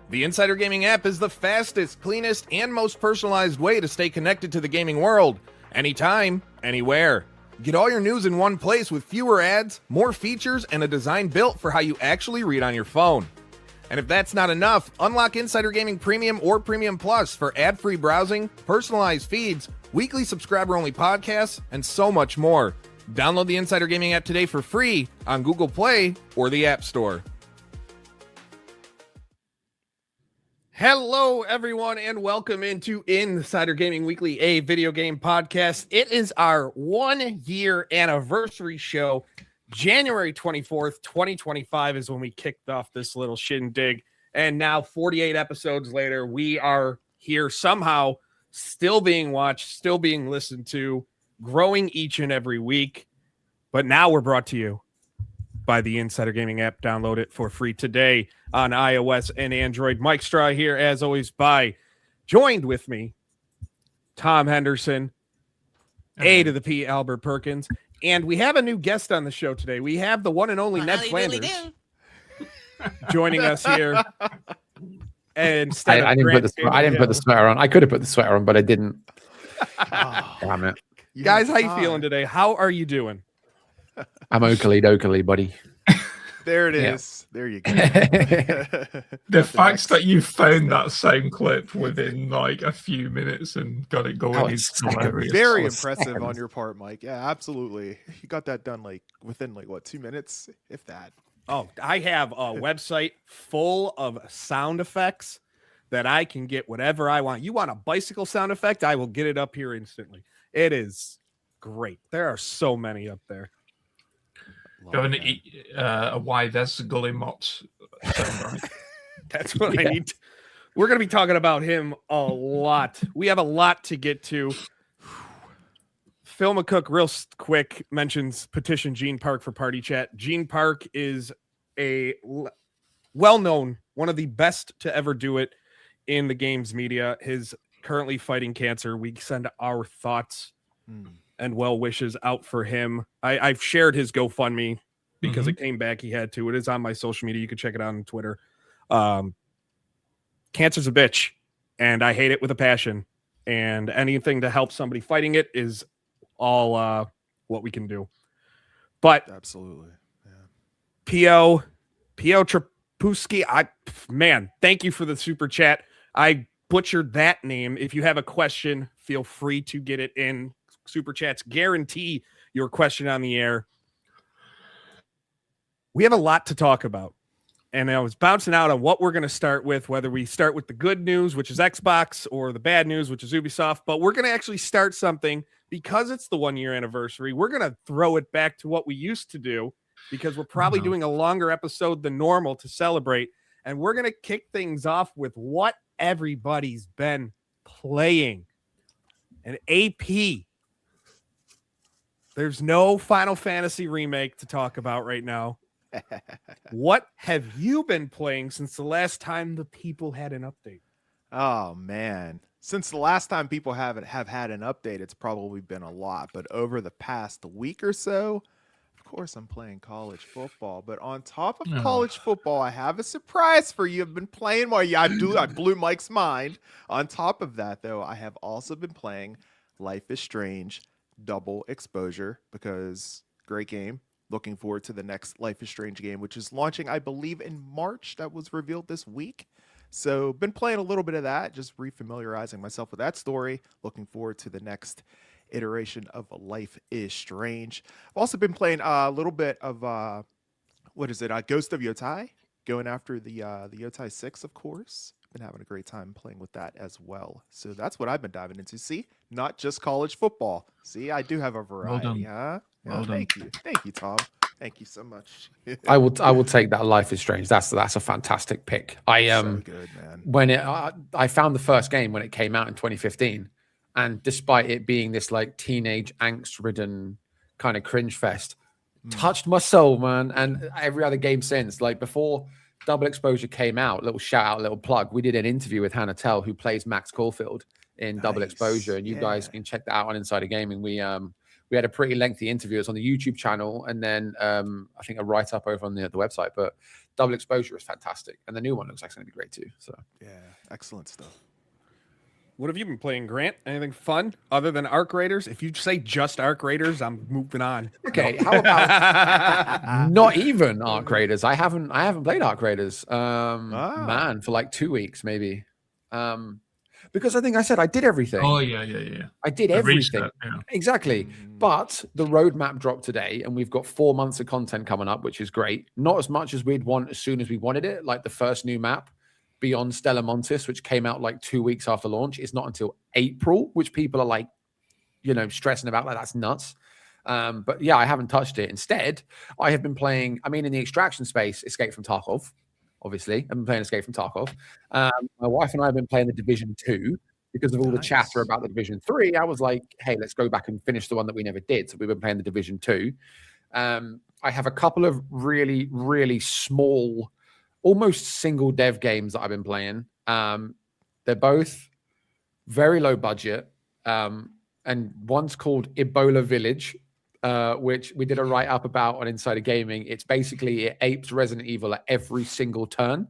The Insider Gaming app is the fastest, cleanest, and most personalized way to stay connected to the gaming world. Anytime, anywhere. Get all your news in one place with fewer ads, more features, and a design built for how you actually read on your phone. And if that's not enough, unlock Insider Gaming Premium or Premium Plus for ad-free browsing, personalized feeds, weekly subscriber-only podcasts, and so much more. Download the Insider Gaming app today for free on Google Play or the App Store. Hello, everyone, and welcome into Insider Gaming Weekly, a video game podcast. It is our 1-year anniversary show. January 24th, 2025 is when we kicked off this little shindig. And now, 48 episodes later, we are here somehow, still being watched, still being listened to, growing each and every week. But now we're brought to you by the Insider Gaming app. Download it for free today on iOS and Android. Mike Straw here, as always, joined with me, Tom Henderson, A to the P, Albert Perkins, and we have a new guest on the show today. We have the one and only Ned Flanders joining us here. And I didn't put the sweater on. I could have put the sweater on, but I didn't. Damn it. Guys, how you feeling today? How are you doing? I'm oakley, buddy. There it is. There you go. The fact that you found that same clip within like a few minutes and got it going is hilarious. Very impressive on your part, Mike. Yeah, absolutely. You got that done within 2 minutes, if that. Oh, I have a website full of sound effects that I can get whatever I want. You want a bicycle sound effect? I will get it up here instantly. It is great. There are so many up there. Going to eat why there's Gully Mott's sound, right? That's what I need. We're going to be talking about him a lot. We have a lot to get to. Phil McCook, real quick, mentions petition Gene Park for party chat. Gene Park is a well-known, one of the best to ever do it in the games media. He's currently fighting cancer. We send our thoughts and well wishes out for him. I've shared his GoFundMe because it came back. He had to. It is on my social media. You can check it out on Twitter. Cancer's a bitch, and I hate it with a passion. And anything to help somebody fighting it is all what we can do. But absolutely, P.O. Trapuski, thank you for the super chat. I butchered that name. If you have a question, feel free to get it in. Super chats guarantee your question on the air. We have a lot to talk about, and I was bouncing out on what we're going to start with, whether we start with the good news, which is Xbox, or the bad news, which is Ubisoft. But we're going to actually start something because it's the 1-year anniversary. We're going to throw it back to what we used to do because we're probably doing a longer episode than normal to celebrate, and we're going to kick things off with what everybody's been playing. An AP. There's no Final Fantasy remake to talk about right now. What have you been playing since the last time the people had an update? Oh, man. Since the last time people have had an update, it's probably been a lot. But over the past week or so, of course, I'm playing college football. But on top of college football, I have a surprise for you. I've been playing I blew Mike's mind. On top of that, though, I have also been playing Life is Strange Double Exposure, because great game. Looking forward to the next Life is Strange game, which is launching, I believe, in March. That was revealed this week. So been playing a little bit of that, just refamiliarizing myself with that story. Looking forward to the next iteration of Life is Strange. I've also been playing a little bit of Ghost of Yotai, going after the Yotai 6, of course. Been having a great time playing with that as well. So that's what I've been diving into. See, not just college football. See, I do have a variety, huh? Well done. Thank you, Tom. Thank you so much. I will take that. Life is Strange. That's a fantastic pick. So good, man. When I found the first game when it came out in 2015, and despite it being this like teenage angst-ridden kind of cringe fest, touched my soul, man. And every other game since, like before Double Exposure came out, little shout out, little plug. We did an interview with Hannah Tell, who plays Max Caulfield in Double Exposure, and you guys can check that out on Insider Gaming. We had a pretty lengthy interview. It's on the YouTube channel, and then I think a write up over on the website. But Double Exposure is fantastic, and the new one looks like it's going to be great too. So Yeah, excellent stuff. What have you been playing, Grant? Anything fun other than Arc Raiders? If you say just Arc Raiders, I'm moving on. okay, how about not even Arc Raiders? I haven't played Arc Raiders, man, for like 2 weeks maybe, because I think I said I did everything. Oh yeah. I did everything. Exactly. But the roadmap dropped today, and we've got 4 months of content coming up, which is great. Not as much as we'd want as soon as we wanted it. Like the first new map, Beyond Stella Montis, which came out like 2 weeks after launch, is not until April, which people are like, stressing about. Like, that's nuts. But yeah, I haven't touched it. Instead, I have been playing, in the extraction space, Escape from Tarkov. Obviously, I've been playing Escape from Tarkov. My wife and I have been playing the Division 2 because of all the chatter about the Division 3. I was like, hey, let's go back and finish the one that we never did. So we've been playing the Division 2. I have a couple of really, really small, almost single dev games that I've been playing. They're both very low budget. And one's called Ebola Village, which we did a write-up about on Insider Gaming. It's basically, it apes Resident Evil at every single turn.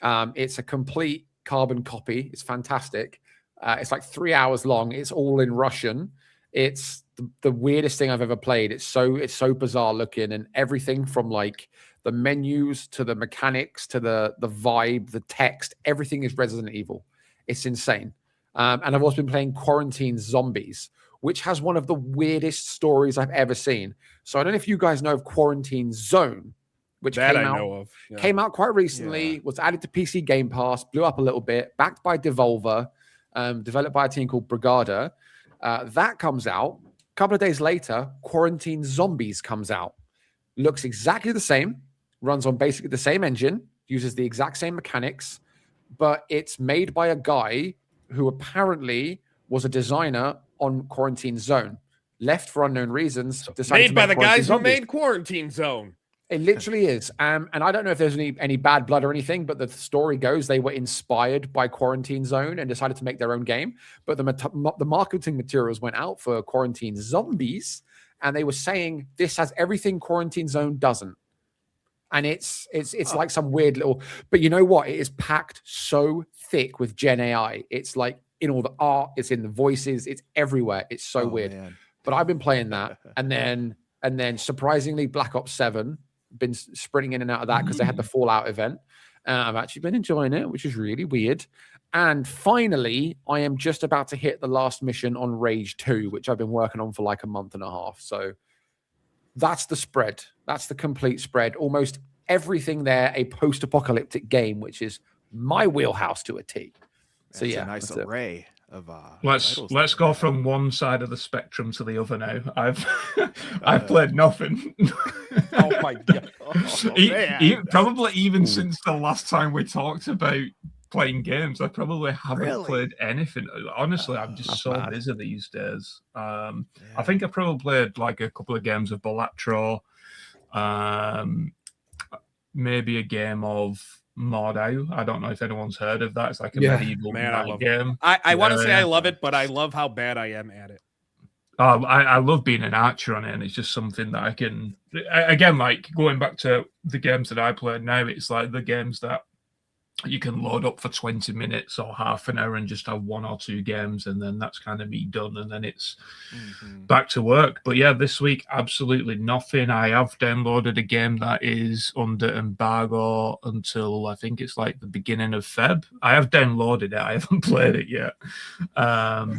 It's a complete carbon copy. It's fantastic. It's like 3 hours long. It's all in Russian. It's the weirdest thing I've ever played. It's so bizarre looking, and everything from like the menus to the mechanics to the vibe, the text, everything is Resident Evil. It's insane. And I've also been playing Quarantine Zombies, which has one of the weirdest stories I've ever seen. So I don't know if you guys know of Quarantine Zone, which came out quite recently, was added to PC Game Pass, blew up a little bit, backed by Devolver, developed by a team called Brigada. That comes out. A couple of days later, Quarantine Zombies comes out. Looks exactly the same, runs on basically the same engine, uses the exact same mechanics, but it's made by a guy who apparently was a designer on Quarantine Zone, left for unknown reasons. Made by the guys who made Quarantine Zone. It literally is. And I don't know if there's any bad blood or anything, but the story goes they were inspired by Quarantine Zone and decided to make their own game. But the marketing materials went out for Quarantine Zombies, and they were saying this has everything Quarantine Zone doesn't. And it's like some weird little, but you know what? It is packed so thick with Gen AI. It's like in all the art, it's in the voices, it's everywhere. It's so weird. Man. But I've been playing that, and then surprisingly, Black Ops 7, been sprinting in and out of that because they had the Fallout event. I've actually been enjoying it, which is really weird. And finally, I am just about to hit the last mission on Rage 2, which I've been working on for like a month and a half. So that's the spread. That's the complete spread. Almost everything there, a post-apocalyptic game, which is my wheelhouse to a T. So that's a nice array of let's go from one side of the spectrum to the other now. I've played nothing. Oh my god! Probably even since the last time we talked about playing games, I probably haven't played anything. Honestly, I'm just so busy these days. I think I probably played like a couple of games of Balatro, maybe a game of Mordau. I don't know if anyone's heard of that. It's like a medieval game. I want to say I love it, but I love how bad I am at it. I love being an archer on it, and it's just something that I can, again, like going back to the games that I play now, it's like the games that you can load up for 20 minutes or half an hour and just have one or two games, and then that's kind of me done, and then it's back to work. But yeah, this week, absolutely nothing. I have downloaded a game that is under embargo until I think it's like the beginning of Feb. I have downloaded it. I haven't played it yet.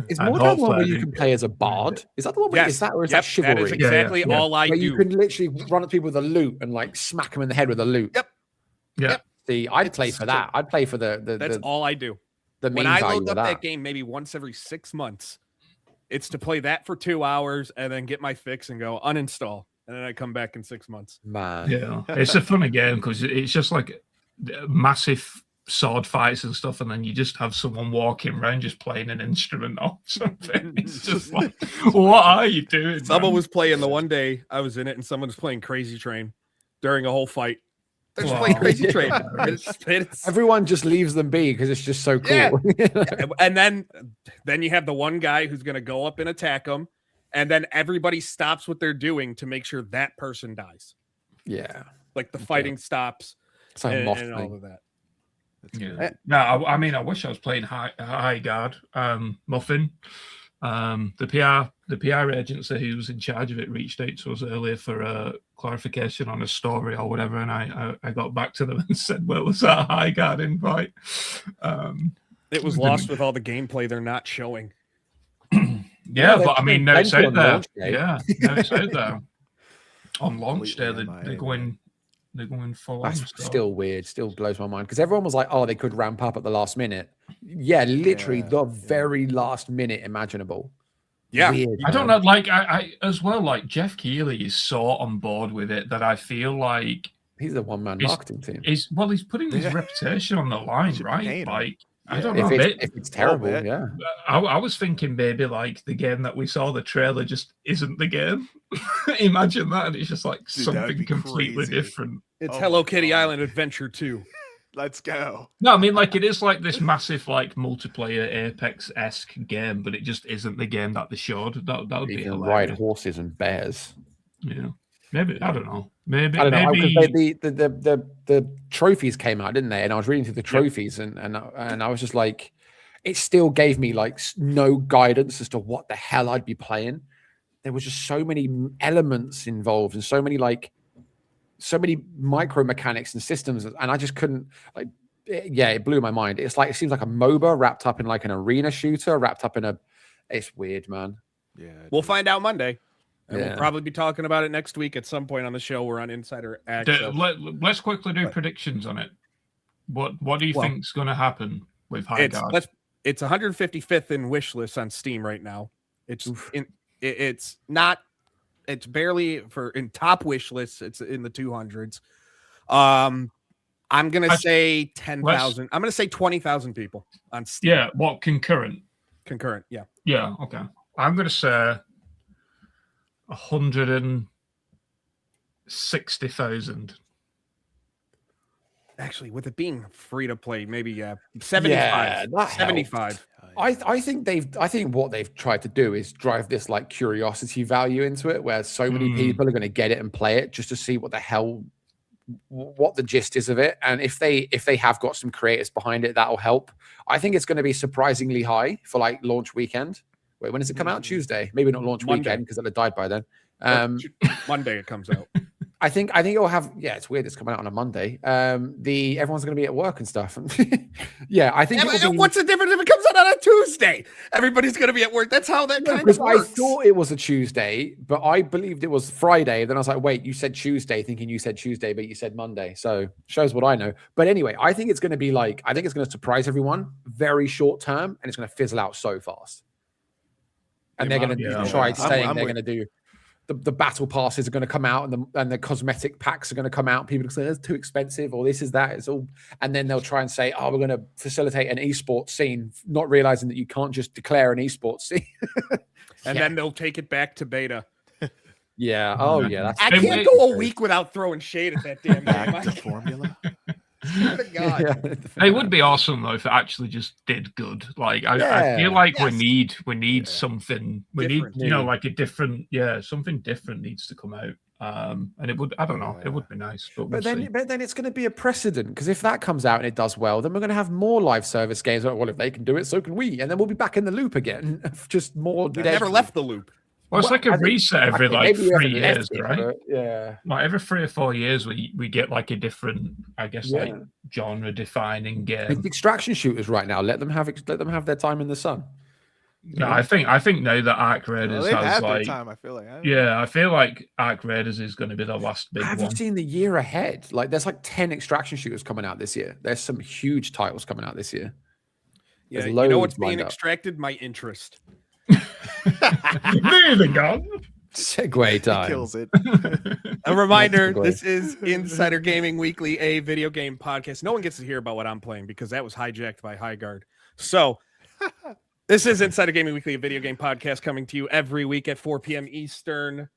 Is Mordau one where you can play as a bard? Is that the one where is that, or is that Chivalry? That is exactly all I do. You can literally run at people with a loot and like smack them in the head with a loot. Yep. Yeah. See, I'd play for that. I'd play for the That's all I do. When I load up that game maybe once every 6 months, it's to play that for 2 hours and then get my fix and go uninstall. And then I come back in 6 months. Man. Yeah. It's a funny game because it's just like massive sword fights and stuff, and then you just have someone walking around just playing an instrument or something. It's just like, what are you doing? Someone was playing the one day I was in it, and someone was playing Crazy Train during a whole fight. They're just playing Crazy Train. Everyone just leaves them be because it's just so cool. Yeah. And then you have the one guy who's going to go up and attack them, and then everybody stops what they're doing to make sure that person dies. Yeah. Like the fighting stops. It's like a moth and thing. all of that. Yeah. No, I mean, I wish I was playing Highguard, Muffin. The PR agency who was in charge of it reached out to us earlier for a clarification on a story or whatever, and I got back to them and said, "Where was that Highguard invite?" It was lost with all the gameplay they're not showing. Yeah, but I mean, now it's out there. Day. Yeah, now it's out there. On launch day, Completely they're going full on. That's still weird. Still blows my mind because everyone was like, "Oh, they could ramp up at the last minute." Yeah, literally the very last minute imaginable. Yeah, Weird, I don't know. Like I as well. Like Jeff Keighley is so on board with it that I feel like he's a one-man marketing team. He's putting his reputation on the line, right? Like I don't know. If it's terrible, yeah. I was thinking maybe like the game that we saw the trailer just isn't the game. Imagine that, and it's just like something completely different. It's Hello Kitty Island Adventure 2. Let's go. No, I mean like it is like this massive like multiplayer Apex-esque game, but it just isn't the game that they showed. That would be hilarious. Ride horses and bears. Yeah, maybe I don't know. Maybe I don't know. maybe The trophies came out, didn't they? And I was reading through the trophies, and I was just like, it still gave me like no guidance as to what the hell I'd be playing. There was just so many elements involved, and so many micro mechanics and systems, and I just couldn't like. It blew my mind. It's like it seems like a MOBA wrapped up in like an arena shooter, wrapped up in a. It's weird, man. Yeah, we'll find out Monday. And we'll probably be talking about it next week at some point on the show. We're on Insider Access. Let's quickly do predictions on it. What do you think's going to happen with Highguard? It's 155th in wish lists on Steam right now. It's barely in top wish lists. It's in the 200s. I'm gonna say 10,000. I'm gonna say 20,000 people on Steam. Yeah, what concurrent? Concurrent, yeah. Yeah, okay. I'm gonna say 160,000. Actually, with it being free to play, maybe 75. Yeah, 75. I think what they've tried to do is drive this like curiosity value into it, where so many people are going to get it and play it just to see what the gist is of it. And if they have got some creators behind it, that'll help. I think it's going to be surprisingly high for like launch weekend. Wait, when does it come out? Tuesday? Maybe not launch weekend because it'll have died by then. Monday it comes out. I think it'll have. Yeah, it's weird. It's coming out on a Monday. Everyone's going to be at work and stuff. Yeah, I think. What's the difference if it comes out on a Tuesday? Everybody's going to be at work. That's how that kind of works. I thought it was a Tuesday, but I believed it was Friday. Then I was like, wait, you said Tuesday, thinking you said Tuesday, but you said Monday. So shows what I know. But anyway, I think it's going to be like, I think it's going to surprise everyone very short term, and it's going to fizzle out so fast. And they're going to try saying they're going to do. The battle passes are going to come out, and the cosmetic packs are going to come out. People are say it's too expensive, or this is that. It's all, and then they'll try and say, "Oh, we're going to facilitate an esports scene," not realizing that you can't just declare an esports scene. And then they'll take it back to beta. Yeah. Oh, yeah. I can't go a week without throwing shade at that damn back to formula. God. It would be awesome though if it actually just did good. Like I feel like we need something. We different, need like a different something different needs to come out. And it would it would be nice. But then it's going to be a precedent, because if that comes out and it does well, then we're going to have more live service games. Well, if they can do it, so can we, and then we'll be back in the loop again. Just more. They never left the loop. Well, it's like a reset every like 3 years, right? Yeah. Like every 3 or 4 years, we get like a different, I guess, like genre-defining game. Like extraction shooters right now. Let them have their time in the sun. No, I think now that Arc Raiders has like time, I feel like. I feel like Arc Raiders is going to be the last big one. Have you seen the year ahead? Like there's like 10 extraction shooters coming out this year. There's some huge titles coming out this year. Yeah, you know what's being extracted? My interest. Moving on. Segue time. Kills it. A reminder, this is Insider Gaming Weekly, a video game podcast. No one gets to hear about what I'm playing because that was hijacked by Highguard. So this is Insider Gaming Weekly, a video game podcast coming to you every week at 4 p.m. Eastern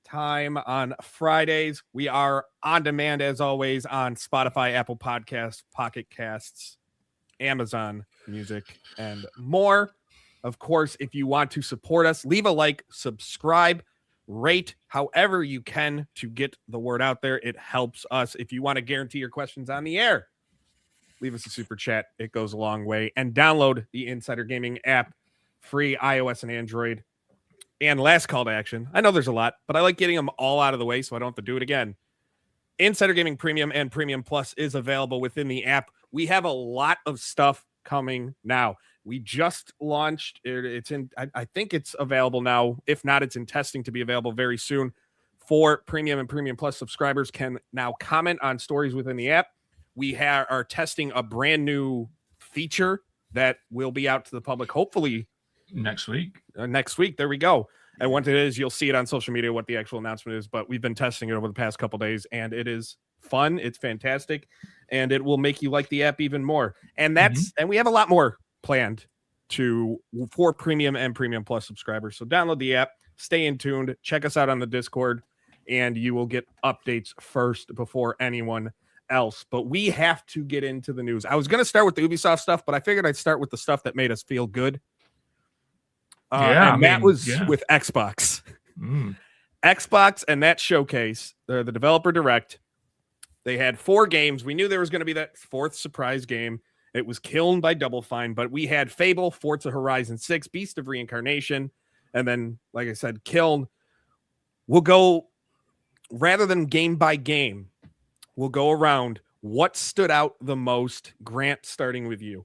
time on Fridays. We are on demand, as always, on Spotify, Apple Podcasts, Pocket Casts, Amazon Music, and more. Of course, if you want to support us, leave a like, subscribe, rate however you can to get the word out there. It helps us. If you want to guarantee your questions on the air, leave us a super chat. It goes a long way. And download the Insider Gaming app, free iOS and Android. And last call to action. I know there's a lot, but I like getting them all out of the way so I don't have to do it again. Insider Gaming Premium and Premium Plus is available within the app. We have a lot of stuff coming now. We just launched. It's in. I think it's available now. If not, it's in testing to be available very soon. For Premium and Premium Plus subscribers can now comment on stories within the app. We are testing a brand new feature that will be out to the public hopefully next week. Next week. There we go. And what it is, you'll see it on social media what the actual announcement is. But we've been testing it over the past couple days, and it is fun. It's fantastic, and it will make you like the app even more. And that's and we have a lot more planned for Premium and Premium Plus subscribers. So download the app, stay in tuned, check us out on the Discord, and you will get updates first before anyone else. But we have to get into the news. I was going to start with the Ubisoft stuff, but I figured I'd start with the stuff that made us feel good. That was with Xbox. Xbox and that showcase, the developer direct, they had 4 games. We knew there was going to be that 4th surprise game. It was killed by Double Fine, but we had Fable, Forza Horizon 6, Beast of Reincarnation, and then, like I said, killed. We'll go, rather than game by game, we'll go around what stood out the most. Grant, starting with you.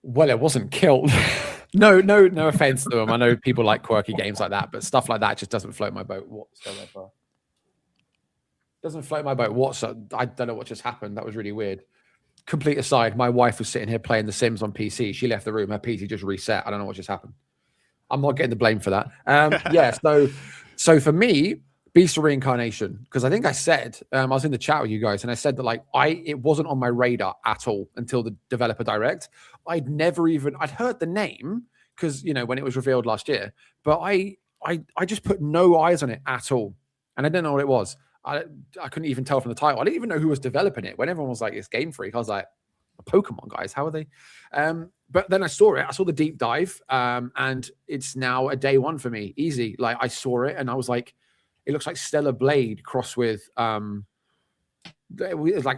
Well, it wasn't killed. No offense to them. I know people like quirky games like that, but stuff like that just doesn't float my boat whatsoever. Doesn't float my boat whatsoever. I don't know what just happened. That was really weird. Complete aside, my wife was sitting here playing The Sims on PC. She left the room. Her PC just reset. I don't know what just happened. I'm not getting the blame for that. So for me, Beast of Reincarnation, because I think I said, I was in the chat with you guys, and I said that it wasn't on my radar at all until the developer direct. I'd heard the name because, when it was revealed last year, but I just put no eyes on it at all. And I didn't know what it was. I couldn't even tell from the title. I didn't even know who was developing it. When everyone was like, it's Game Freak, I was like, Pokemon guys, how are they? But then I saw it. I saw the deep dive, and it's now a day one for me. Easy. I saw it and I was like, it looks like Stellar Blade crossed with like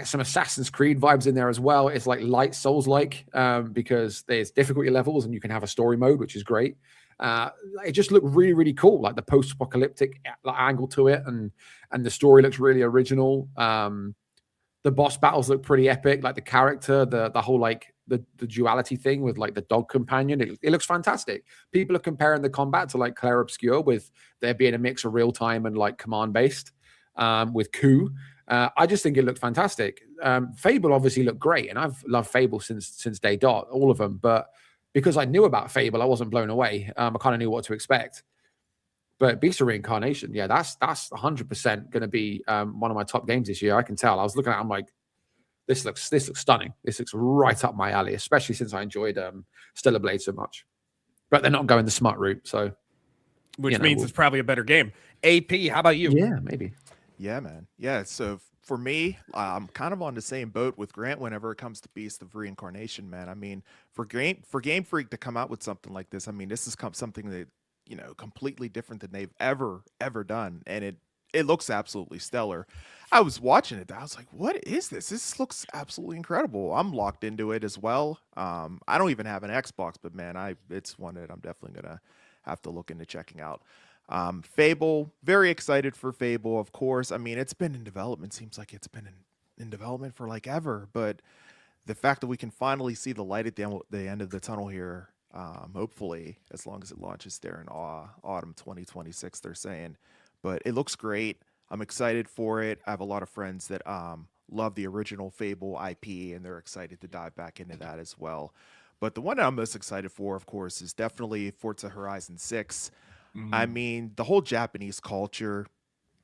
some Assassin's Creed vibes in there as well. It's like light Souls-like because there's difficulty levels and you can have a story mode, which is great. It just looked really, really cool, like the post-apocalyptic angle to it, and the story looks really original. The boss battles look pretty epic, like the character, the whole the duality thing with the dog companion. It looks fantastic. People are comparing the combat to Clair Obscur, with there being a mix of real time and command based with coup. I just think it looked fantastic. Fable obviously looked great, and I've loved Fable since day dot, all of them. But because I knew about Fable, I wasn't blown away. I kind of knew what to expect. But Beast of Reincarnation, yeah, that's 100% going to be one of my top games this year. I can tell. I was looking at it, I'm like, this looks stunning. This looks right up my alley, especially since I enjoyed Stellar Blade so much. But they're not going the smart route, so which means it's probably a better game. AP, how about you? Yeah, maybe. Yeah, man. Yeah, so for me, I'm kind of on the same boat with Grant whenever it comes to Beast of Reincarnation, man. I mean, for Game Freak to come out with something like this, I mean, this is something that, completely different than they've ever done, and it looks absolutely stellar. I was watching it, I was like, what is this? This looks absolutely incredible. I'm locked into it as well. I don't even have an Xbox, but man, it's one that I'm definitely gonna have to look into checking out. Fable, very excited for Fable, of course. I mean, it's been in development, seems like it's been in development for ever, but the fact that we can finally see the light at the end of the tunnel here, hopefully, as long as it launches there in autumn 2026, they're saying. But it looks great. I'm excited for it. I have a lot of friends that love the original Fable IP, and they're excited to dive back into that as well. But the one that I'm most excited for, of course, is definitely Forza Horizon 6. I mean, the whole Japanese culture,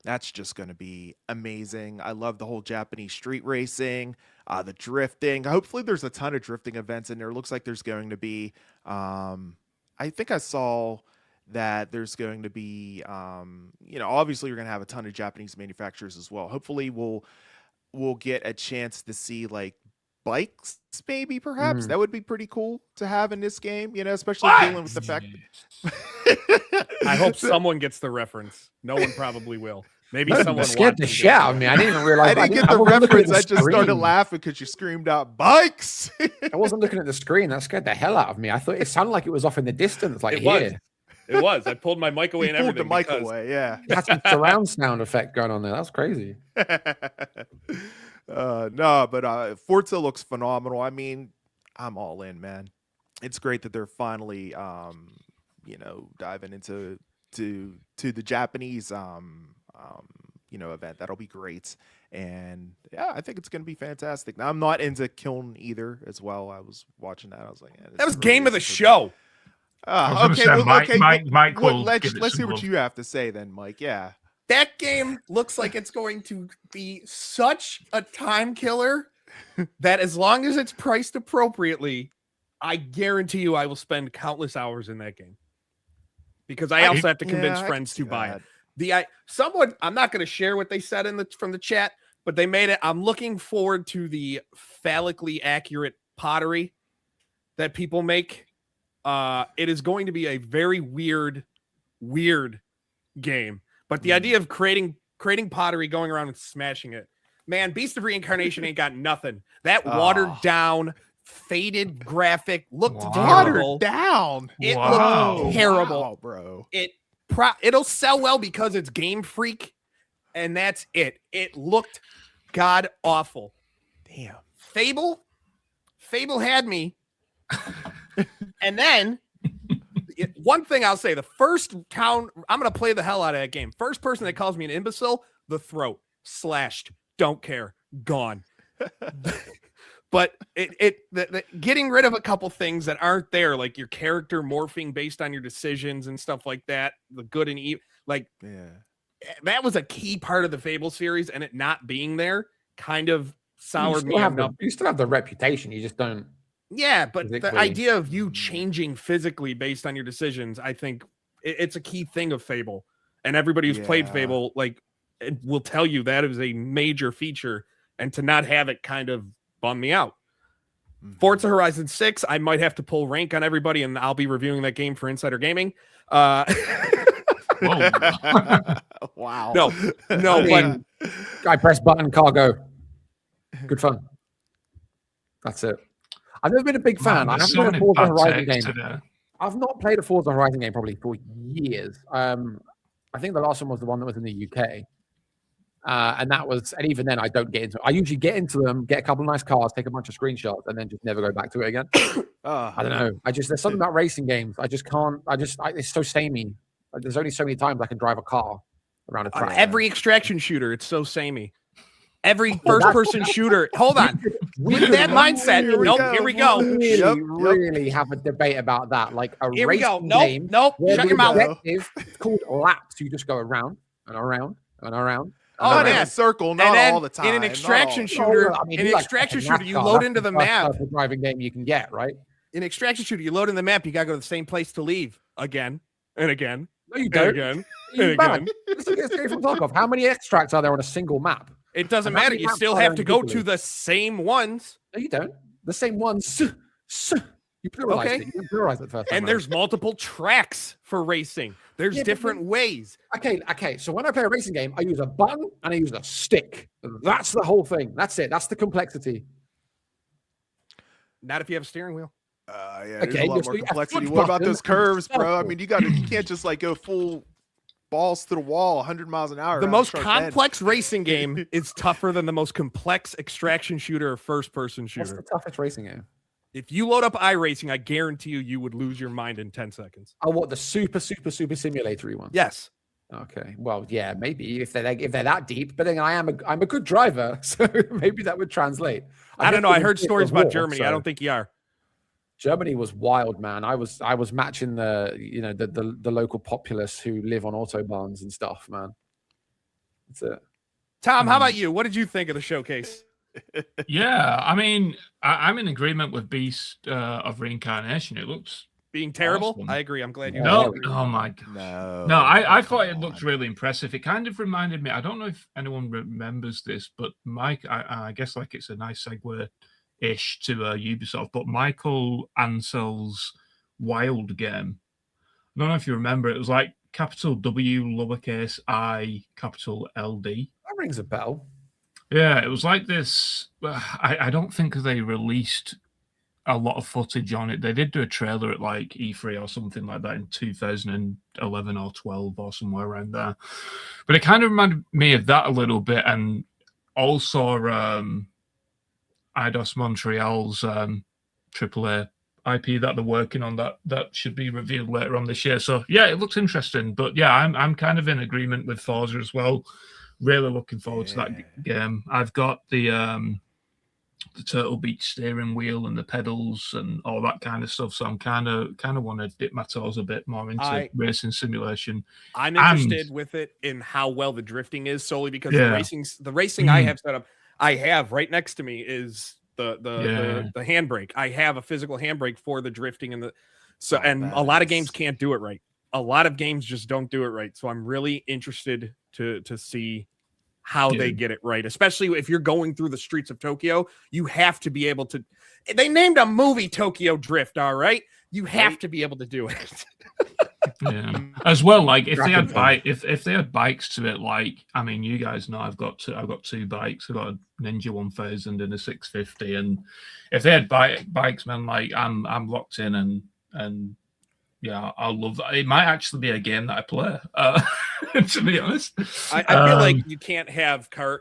that's just going to be amazing. I love the whole Japanese street racing, the drifting. Hopefully there's a ton of drifting events in there. It looks like there's going to be, I think I saw that there's going to be, obviously you're going to have a ton of Japanese manufacturers as well. Hopefully we'll get a chance to see bikes, maybe, perhaps. That would be pretty cool to have in this game, especially dealing with the fact I hope someone gets the reference. No one probably will. Maybe No, someone scared the watching shit gets out of me. I didn't even realize. I didn't get the wasn't looking at reference. the I just started screen. laughing because you screamed out bikes. I wasn't looking at the screen. That scared the hell out of me. I thought it sounded like it was off in the distance, like It was. here. It was. I pulled my mic away You and pulled the everything. mic because away. Yeah. It had some surround sound effect going on there. That's crazy. No, but Forza looks phenomenal. I mean, I'm all in, man. It's great that they're finally, diving into the Japanese, event. That'll be great. And yeah, I think it's going to be fantastic. Now, I'm not into Kiln either as well. I was watching that. I was like, yeah, that was game of the show. Okay, say, Mike well, will let's give it hear some what love. you have to say then, Mike. Yeah. That game looks like it's going to be such a time killer that as long as it's priced appropriately, I guarantee you I will spend countless hours in that game. Because I also have to convince friends to buy it. Someone, I'm not going to share what they said from the chat, but they made it. I'm looking forward to the phallically accurate pottery that people make. It is going to be a very weird game. But the idea of creating pottery, going around and smashing it, man, Beast of Reincarnation ain't got nothing. That watered down, faded graphic looked terrible. Watered down. It looked terrible, wow, bro. It'll sell well because it's Game Freak, and that's it. It looked god awful. Damn. Fable had me, and then. One thing I'll say, the first town, I'm going to play the hell out of that game. First person that calls me an imbecile, the throat, slashed, don't care, gone. But the getting rid of a couple things that aren't there, like your character morphing based on your decisions and stuff like that, the good and evil, that was a key part of the Fable series, and it not being there kind of soured me enough. You still have the reputation, you just don't. Yeah, but physically. The idea of you changing physically based on your decisions, I think it's a key thing of Fable. And everybody who's played Fable, it will tell you that is a major feature. And to not have it kind of bummed me out. Forza Horizon 6, I might have to pull rank on everybody, and I'll be reviewing that game for Insider Gaming. Wow. No, but I press button, cargo. Good fun. That's it. I've never been a big fan. I haven't played a Forza Horizon game. I've not played a Forza Horizon game probably for years. I think the last one was the one that was in the UK. And even then I don't get into it. I usually get into them, get a couple of nice cars, take a bunch of screenshots, and then just never go back to it again. I don't know. There's something about racing games. I just can't, it's so samey. There's only so many times I can drive a car around a track. Every extraction shooter, it's so samey. Every first-person shooter. Hold on. With that mindset. Here we go. Really have a debate about that. Like a here we go. Game Nope. Shut your mouth. It's called laps. You just go around and around and around. Not in a circle, not all the time. In an extraction shooter, you load into the map. Driving game you can get, right? In extraction shooter, you load in the map. You gotta go to the same place to leave again and again. No, you don't. Again and again. Let's get from Tarkov. How many extracts are there on a single map? It doesn't matter. You still have to go to the same ones. No, you don't. The same ones. You pluralize it. You didn't pluralize it first. And there's multiple tracks for racing. There's different ways. Okay. So when I play a racing game, I use a button and I use a stick. That's the whole thing. That's it. That's the complexity. Not if you have a steering wheel. There's a lot more complexity. What about those curves, bro? I mean, you can't just go full balls to the wall 100 miles an hour. The most complex racing game is tougher than the most complex extraction shooter or first-person shooter. What's the toughest racing game? If you load up iRacing, I guarantee you would lose your mind in 10 seconds. Oh, what, the super simulatory one? Yes. Okay. Well, yeah, maybe if they're that deep. But then I'm a good driver, so maybe that would translate. I don't know. I heard stories about Germany. I don't think you are. Germany was wild, man. I was matching the local populace who live on autobahns and stuff, man. That's it. Tom, how about you? What did you think of the showcase? Yeah, I mean, I'm in agreement with Beast of Reincarnation. It looks being terrible. Awesome. I agree. I'm glad you. No, oh my god. No, I thought it looked really impressive. It kind of reminded me. I don't know if anyone remembers this, but Mike, I guess it's a nice segue-ish to Ubisoft. But Michael Ansell's Wild game. I don't know if you remember. It was like capital W, lowercase I, capital LD. That rings a bell. Yeah, it was like this. I don't think they released a lot of footage on it. They did do a trailer at like E3 or something like that in 2011 or 12 or somewhere around there. But it kind of reminded me of that a little bit, and also Eidos Montreal's AAA IP that they're working on that should be revealed later on this year. So yeah, it looks interesting. But yeah, I'm kind of in agreement with Forza as well. Really looking forward to that game. I've got the Turtle Beach steering wheel and the pedals and all that kind of stuff. So I'm kind of want to dip my toes a bit more into racing simulation. I'm interested with it in how well the drifting is, solely because the racing I have set up, I have right next to me is the handbrake. I have a physical handbrake for the drifting and a lot of games can't do it right. A lot of games just don't do it right. So I'm really interested to see how they get it right, especially if you're going through the streets of Tokyo. You have to be able to. They named a movie Tokyo Drift, all right? You have to be able to do it. Yeah, as well. Like if they had bikes to it, like I mean, you guys know I've got two bikes. I've got a Ninja 1000 and a 650, and if they had bikes, man, like I'm locked in and. Yeah, I love that. It might actually be a game that I play. To be honest, I feel like you can't have a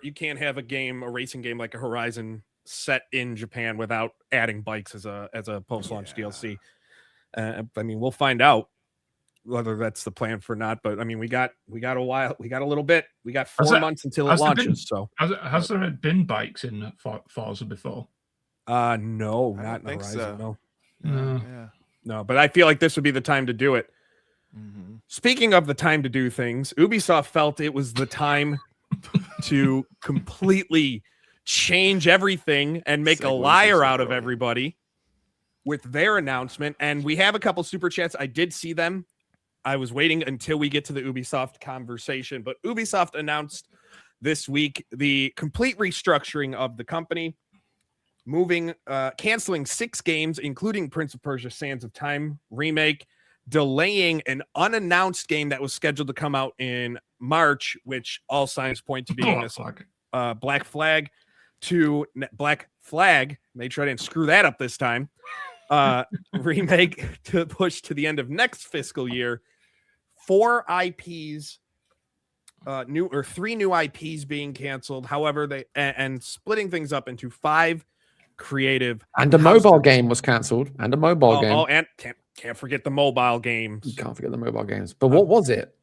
racing game like a Horizon set in Japan without adding bikes as a post-launch DLC. I mean, we'll find out whether that's the plan for not. But I mean, we got a while. We got a little bit. We got 4 months until it launches. Has there been bikes in Forza before? No, not in think Horizon. So. No. Yeah. No, but I feel like this would be the time to do it. Mm-hmm. Speaking of the time to do things, Ubisoft felt it was the time to completely change everything and make a liar out of everybody with their announcement. And we have a couple super chats. I did see them. I was waiting until we get to the Ubisoft conversation, but Ubisoft announced this week the complete restructuring of the company. Canceling 6 games, including Prince of Persia: Sands of Time remake, delaying an unannounced game that was scheduled to come out in March, which all signs point to being Black Flag. Black Flag. Make sure I didn't screw that up this time. Remake to push to the end of next fiscal year. 4 IPs. 3 new IPs being canceled. However, they and splitting things up into 5 creative, and a mobile game was cancelled, and a mobile game. Oh, and can't forget the mobile games. You can't forget the mobile games. But what was it?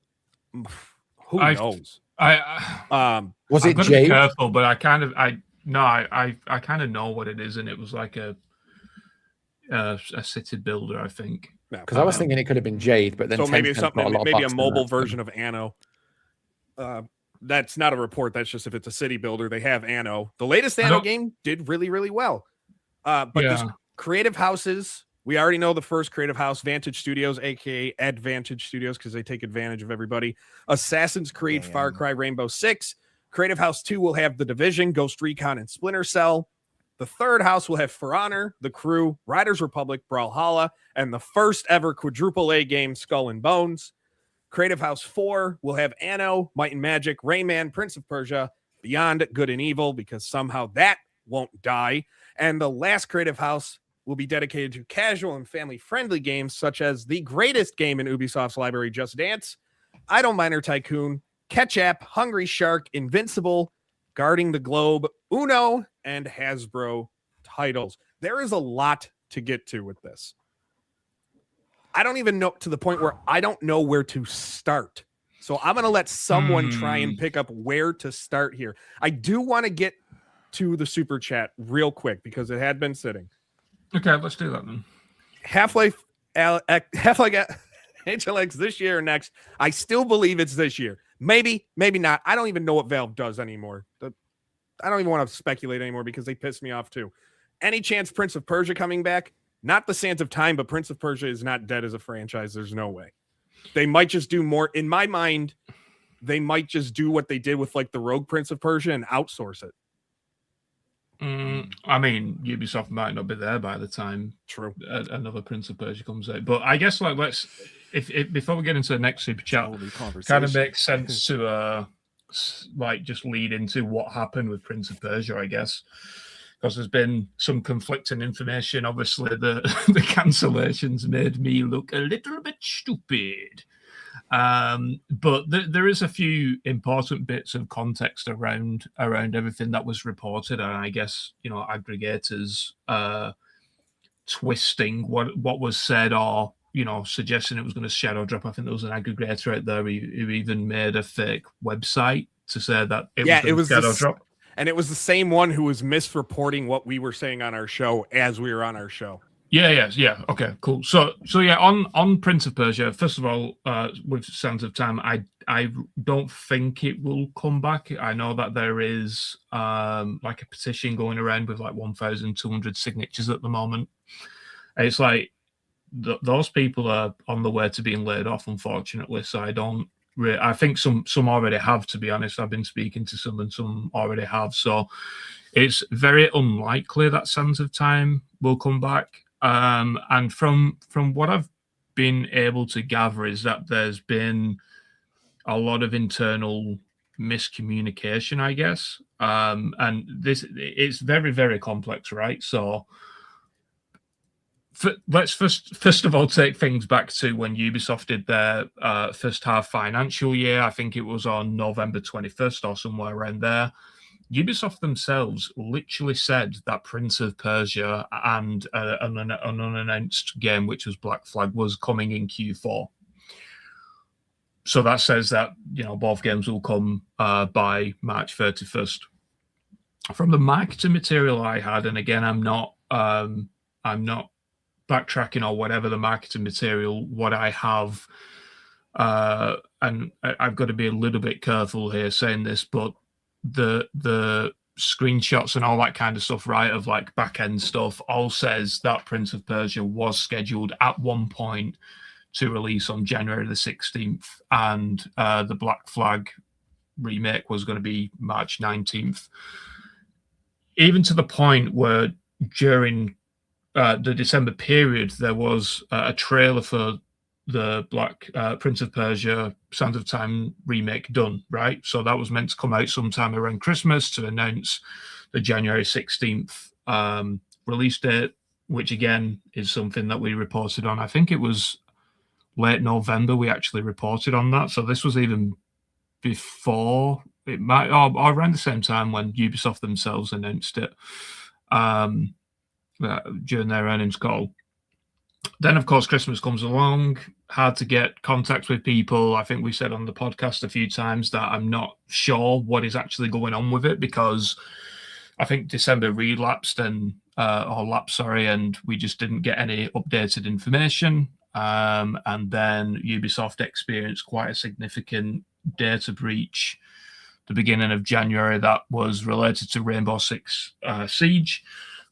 Who knows? Was it Jade? Be careful, but I kind of know what it is, and it was like a city builder, I think. Because I was thinking it could have been Jade, but then so maybe a mobile version of Anno. That's not a report. That's just if it's a city builder, they have Anno. The latest Anno game did really, really well. But these creative houses, we already know the first creative house, Vantage Studios, aka Advantage Studios, because they take advantage of everybody. Assassin's Creed, Far Cry, Rainbow Six. Creative House 2 will have The Division, Ghost Recon, and Splinter Cell. The third house will have For Honor, The Crew, Riders Republic, Brawlhalla, and the first ever quadruple A game, Skull and Bones. Creative House 4 will have Anno, Might and Magic, Rayman, Prince of Persia, Beyond Good and Evil, because somehow that won't die. And the last Creative House will be dedicated to casual and family-friendly games, such as the greatest game in Ubisoft's library, Just Dance, Idle Miner Tycoon, Catch App, Hungry Shark, Invincible, Guarding the Globe, Uno, and Hasbro titles. There is a lot to get to with this. I don't even know, to the point where I don't know where to start. So I'm going to let someone try and pick up where to start here. I do want to get to the super chat real quick because it had been sitting. Okay, let's do that then. Half-Life HLX this year or next. I still believe it's this year. Maybe not. I don't even know what Valve does anymore. I don't even want to speculate anymore because they piss me off too. Any chance Prince of Persia coming back? Not the Sands of Time, but Prince of Persia is not dead as a franchise. There's no way. They might just do more. In my mind, they might just do what they did with like the Rogue Prince of Persia and outsource it. I mean, Ubisoft might not be there by the time True. Another Prince of Persia comes out. But I guess like let's if before we get into the next super chat, kind of makes sense to like just lead into what happened with Prince of Persia, I guess. Because there's been some conflicting information. Obviously, the cancellations made me look a little bit stupid. But there is a few important bits of context around everything that was reported, and I guess aggregators twisting what was said, or suggesting it was going to shadow drop. I think there was an aggregator out there who even made a fake website to say that it was shadow drop. And it was the same one who was misreporting what we were saying on our show as we were on our show. Yeah. Okay, cool. So yeah, on Prince of Persia, first of all, with Sands of Time, I don't think it will come back. I know that there is like a petition going around with like 1,200 signatures at the moment. And it's like those people are on the way to being laid off, unfortunately. So I think some already have, to be honest. I've been speaking to some, and some already have. So it's very unlikely that Sands of Time will come back. And from what I've been able to gather is that there's been a lot of internal miscommunication, I guess. And it's very, very complex, right? So let's first of all take things back to when Ubisoft did their first half financial year. I think it was on November 21st or somewhere around there. Ubisoft themselves literally said that Prince of Persia and an unannounced game, which was Black Flag, was coming in Q4. So that says that both games will come by March 31st. From the marketing material I had, and again, I'm not backtracking or whatever the marketing material, what I have, and I've got to be a little bit careful here saying this, but the screenshots and all that kind of stuff, right, of like back end stuff, all says that Prince of Persia was scheduled at one point to release on January the 16th, and the Black Flag remake was going to be March 19th. Even to the point where during the December period, there was a trailer for the Prince of Persia Sands of Time remake done, right? So that was meant to come out sometime around Christmas to announce the January 16th release date, which again is something that we reported on. I think it was late November we actually reported on that. So this was even before it might, or around the same time when Ubisoft themselves announced it during their earnings call. Then, of course, Christmas comes along, hard to get contact with people. I think we said on the podcast a few times that I'm not sure what is actually going on with it, because I think December relapsed and we just didn't get any updated information. And then Ubisoft experienced quite a significant data breach the beginning of January that was related to Rainbow Six Siege.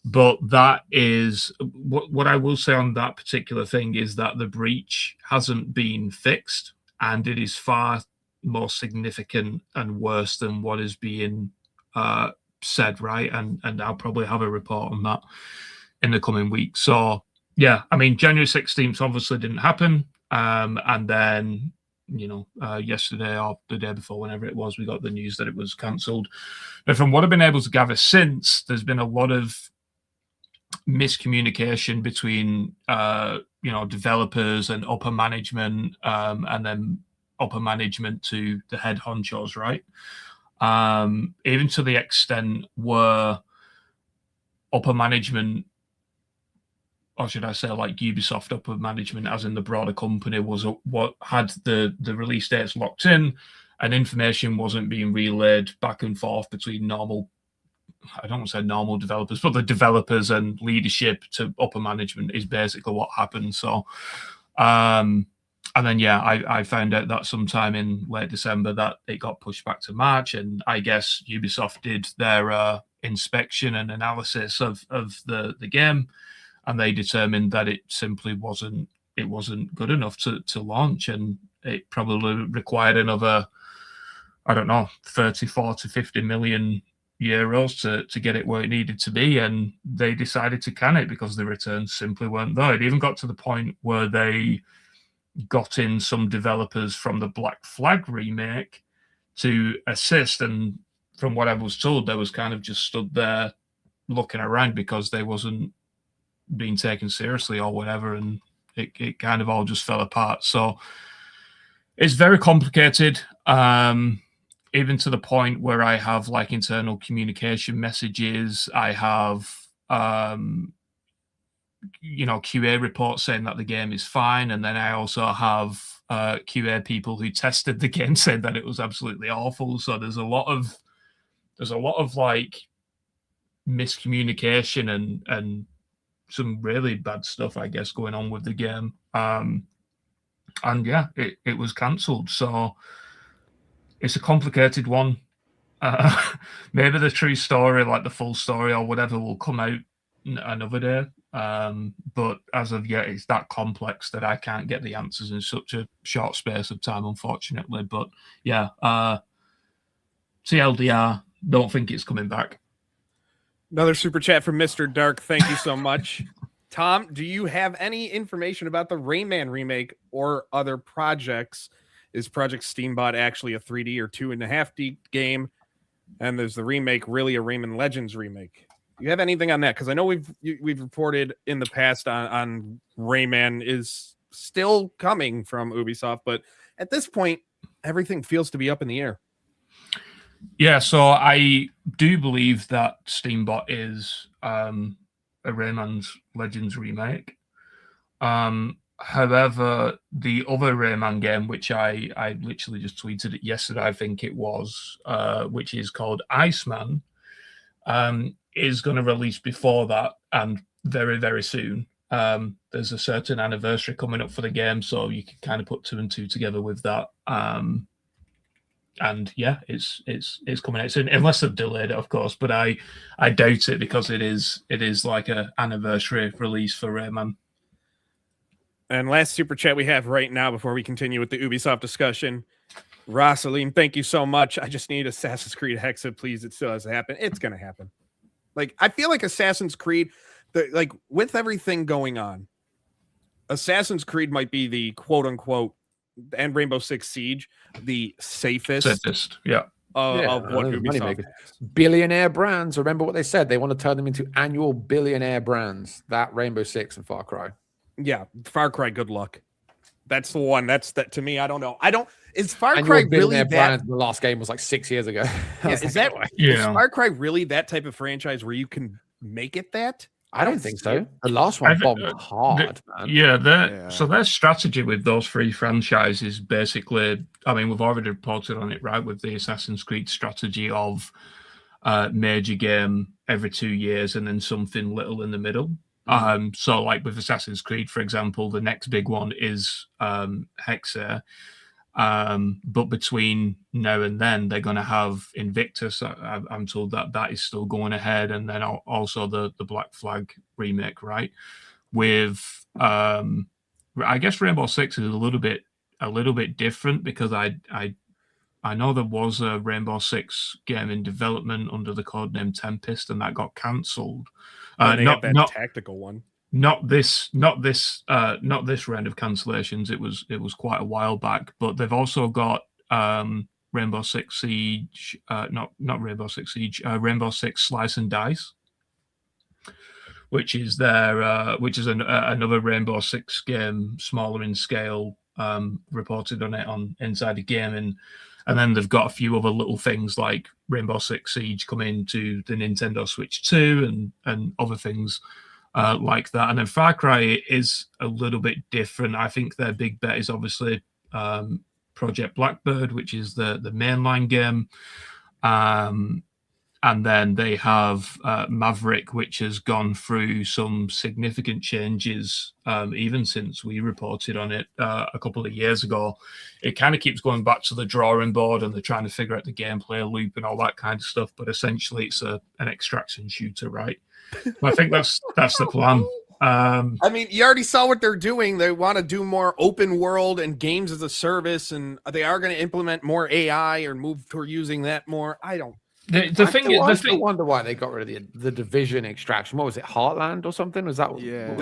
But that is what I will say on that particular thing is that the breach hasn't been fixed, and it is far more significant and worse than what is being said, right? And I'll probably have a report on that in the coming weeks. So yeah, I mean, January 16th obviously didn't happen, and then yesterday or the day before, whenever it was, we got the news that it was cancelled. But from what I've been able to gather since, there's been a lot of miscommunication between developers and upper management, and then upper management to the head honchos, right? Even to the extent where upper management, or should I say like Ubisoft upper management, as in the broader company, was what had the release dates locked in, and information wasn't being relayed back and forth between I don't want to say normal developers, but the developers and leadership to upper management is basically what happened. So, and then, yeah, I found out that sometime in late December that it got pushed back to March, and I guess Ubisoft did their inspection and analysis of the game, and they determined that it simply wasn't good enough to launch, and it probably required another, I don't know, 30, 40, 50 million euros to get it where it needed to be, and they decided to can it because the returns simply weren't there. It even got to the point where they got in some developers from the Black Flag remake to assist, and from what I was told, they was kind of just stood there looking around because they wasn't being taken seriously or whatever, and it kind of all just fell apart. So it's very complicated, even to the point where I have like internal communication messages. I have QA reports saying that the game is fine, and then I also have QA people who tested the game saying that it was absolutely awful. So there's a lot of like miscommunication and some really bad stuff, I guess, going on with the game. And yeah, it was cancelled. So it's a complicated one. Maybe the true story, like the full story or whatever, will come out another day. But as of yet, it's that complex that I can't get the answers in such a short space of time, unfortunately. But yeah, TLDR, don't think it's coming back. Another super chat from Mr. Dark. Thank you so much. Tom, do you have any information about the Rayman remake or other projects? Is Project Steambot actually a 3D or 2.5D game? And there's the remake really a Rayman Legends remake? Do you have anything on that? Because I know we've reported in the past on Rayman is still coming from Ubisoft, but at this point, everything feels to be up in the air. Yeah, so I do believe that Steambot is a Rayman's Legends remake. However, the other Rayman game, which I literally just tweeted it yesterday, I think it was, which is called Iceman, is going to release before that and very, very soon. There's a certain anniversary coming up for the game, so you can kind of put two and two together with that. And yeah, it's coming out soon, unless they've delayed it, of course. But I doubt it, because it is like an anniversary release for Rayman. And last super chat we have right now before we continue with the Ubisoft discussion. Rosaline, thank you so much. I just need Assassin's Creed Hexe, please. It still has to happen. It's gonna happen. Like, I feel like Assassin's Creed, with everything going on, Assassin's Creed might be the quote unquote, and Rainbow Six Siege, the safest yeah. Of what Ubisoft has. Billionaire brands. Remember what they said? They want to turn them into annual billionaire brands. That Rainbow Six and Far Cry. Yeah, Far Cry. Good luck. That's the one. That's that to me. I don't know. Is Far Cry really that? Brand, the last game was like 6 years ago. Is Far Cry really that type of franchise where you can make it that? I don't think so. The last one bombed hard, man. Yeah, so their strategy with those three franchises, basically, I mean, we've already reported on it, right, with the Assassin's Creed strategy of major game every 2 years and then something little in the middle. So like with Assassin's Creed, for example, the next big one is Hexe. But between now and then, they're going to have Invictus. I'm told that is still going ahead, and then also the Black Flag remake, right? With I guess Rainbow Six is a little bit different, because I know there was a Rainbow Six game in development under the codename Tempest, and that got cancelled. Not that tactical one. Not this round of cancellations. It was quite a while back, but they've also got Rainbow Six Siege, not Rainbow Six Siege, Rainbow Six Slice and Dice, which is another Rainbow Six game, smaller in scale, reported on it on Inside the Game, and then they've got a few other little things like Rainbow Six Siege coming to the Nintendo Switch 2 and other things like that. And then Far Cry is a little bit different. I think their big bet is obviously Project Blackbird, which is the mainline game. And then they have Maverick, which has gone through some significant changes, even since we reported on it a couple of years ago. It kind of keeps going back to the drawing board, and they're trying to figure out the gameplay loop and all that kind of stuff. But essentially, it's an extraction shooter, right? I think that's the plan. I mean, you already saw what they're doing. They want to do more open world and games as a service, and they are going to implement more AI or move toward using that more. I still wonder why they got rid of the division extraction. What was it, Heartland or something? Was that? Yeah.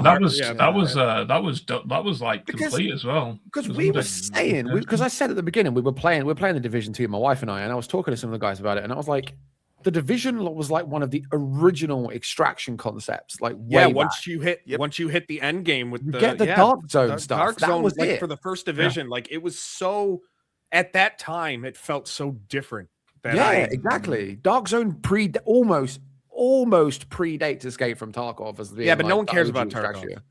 That was like complete as well. Because we were saying, because I said at the beginning we're playing the Division 2, my wife and I was talking to some of the guys about it, and I was like, the Division was like one of the original extraction concepts. Like once you hit the end game with the Dark Zone stuff. Dark Zone was like it for the first Division. Like it was so at that time it felt so different. Exactly. Dark Zone almost predates Escape from Tarkov as the but no one cares about Tarkov.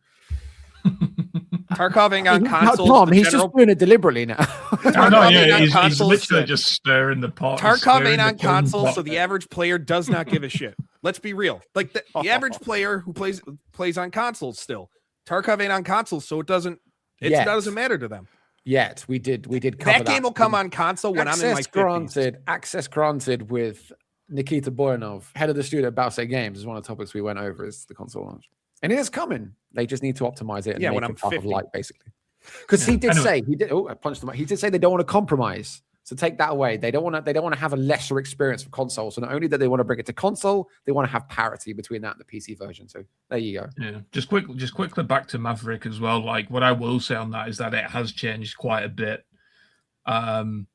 Tarkov ain't on consoles. Tom, he's just doing it deliberately now. He's literally just stirring the pot. Tarkov ain't on consoles, so the average player does not give a shit. Let's be real. Like the average player who plays on consoles still. Tarkov ain't on consoles, so it doesn't matter to them. Yet we did cover that game will come on console when I'm in my 50s. Access granted with Nikita Boyanov, head of the studio at Balset Games, is one of the topics we went over, is the console launch. And it is coming. They just need to optimize it and make it top of light, basically. Because he did say I punched him. He did say they don't want to compromise. So take that away. They don't want to have a lesser experience for console. So not only that they want to bring it to console, they want to have parity between that and the PC version. So there you go. Yeah. Just quickly back to Maverick as well. Like what I will say on that is that it has changed quite a bit.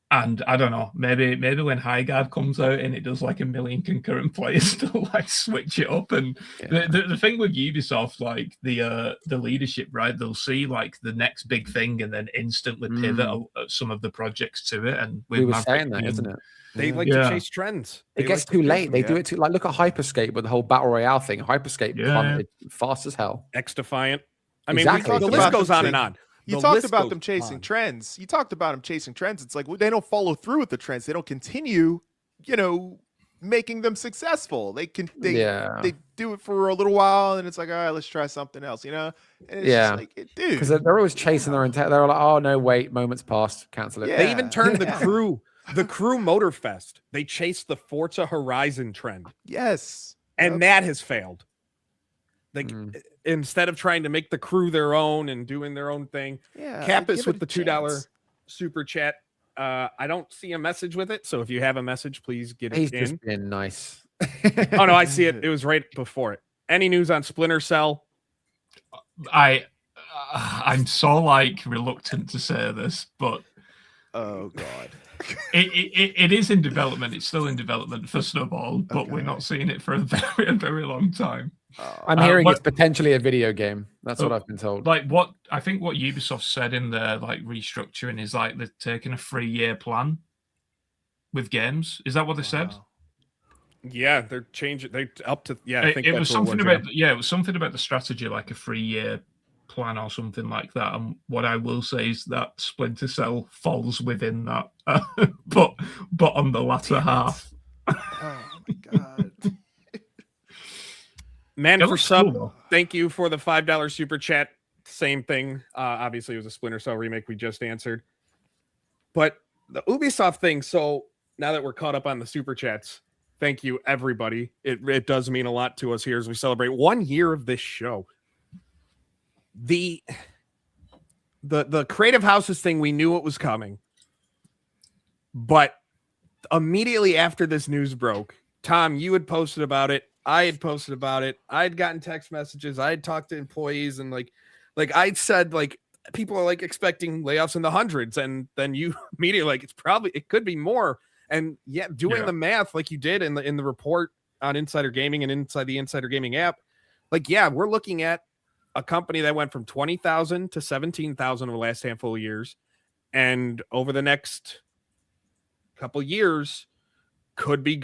And I don't know, maybe when Highguard comes out and it does like 1 million concurrent players to like switch it up. And the thing with Ubisoft, like the leadership, right? They'll see like the next big thing and then instantly pivot some of the projects to it. And we were saying that, isn't it? They like to chase trends. It gets too late. They do it too. Like look at Hyperscape with the whole battle royale thing. Hyperscape plummeted fast as hell. X-Defiant. I mean, the list goes on and on. You talked about them chasing trends. It's like they don't follow through with the trends. They don't continue, making them successful. They do it for a little while, and it's like, all right, let's try something else, And it's just like, dude, because they're always chasing their intent. They're like, oh no, wait, moments passed, cancel it. Yeah. They even turned the crew Motorfest. They chased the Forza Horizon trend. Yes, and that has failed. Like instead of trying to make the crew their own and doing their own thing, Campus with the $2 super chat. I don't see a message with it, so if you have a message, please get it in. He's just been nice. Oh no, I see it. It was right before it. Any news on Splinter Cell? I'm so like reluctant to say this, but oh god. It is in development. It's still in development for Snowball, but we're not seeing it for a very, very long time. I'm hearing it's potentially a video game. That's what I've been told. Like what Ubisoft said in their like restructuring is like they're taking a 3-year plan with games. Is that what they said? Yeah, they're changing. They up to I think it was something about it was something about the strategy, like a 3-year plan or something like that. And what I will say is that Splinter Cell falls within that, but on the latter half. Oh my god. Man for sub, cool, thank you for the $5 super chat. Same thing. Obviously, it was a Splinter Cell remake we just answered. But the Ubisoft thing, so now that we're caught up on the super chats, thank you, everybody. It does mean a lot to us here as we celebrate 1 year of this show. The Creative Houses thing, we knew it was coming. But immediately after this news broke, Tom, you had posted about it. I had posted about it. I had gotten text messages. I had talked to employees, and like I'd said, like people are like expecting layoffs in the hundreds, and then you immediately like it could be more. And doing the math like you did in the report on Insider Gaming and inside the Insider Gaming app, like we're looking at a company that went from 20,000 to 17,000 over the last handful of years, and over the next couple years could be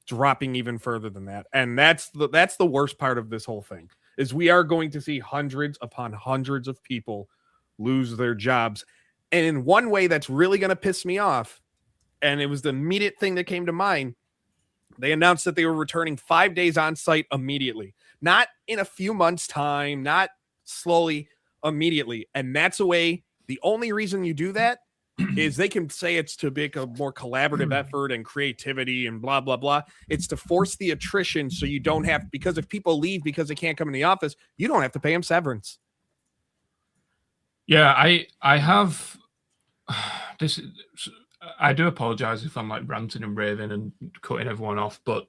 dropping even further than that. And that's the worst part of this whole thing, is we are going to see hundreds upon hundreds of people lose their jobs. And in one way that's really going to piss me off, and it was the immediate thing that came to mind, they announced that they were returning 5 days on site immediately, not in a few months time, not slowly, immediately. And that's a way, the only reason you do that is they can say it's to make a more collaborative effort and creativity and blah, blah, blah. It's to force the attrition so you don't have, because if people leave because they can't come in the office, you don't have to pay them severance. Yeah, I have this. I do apologize if I'm like ranting and raving and cutting everyone off, but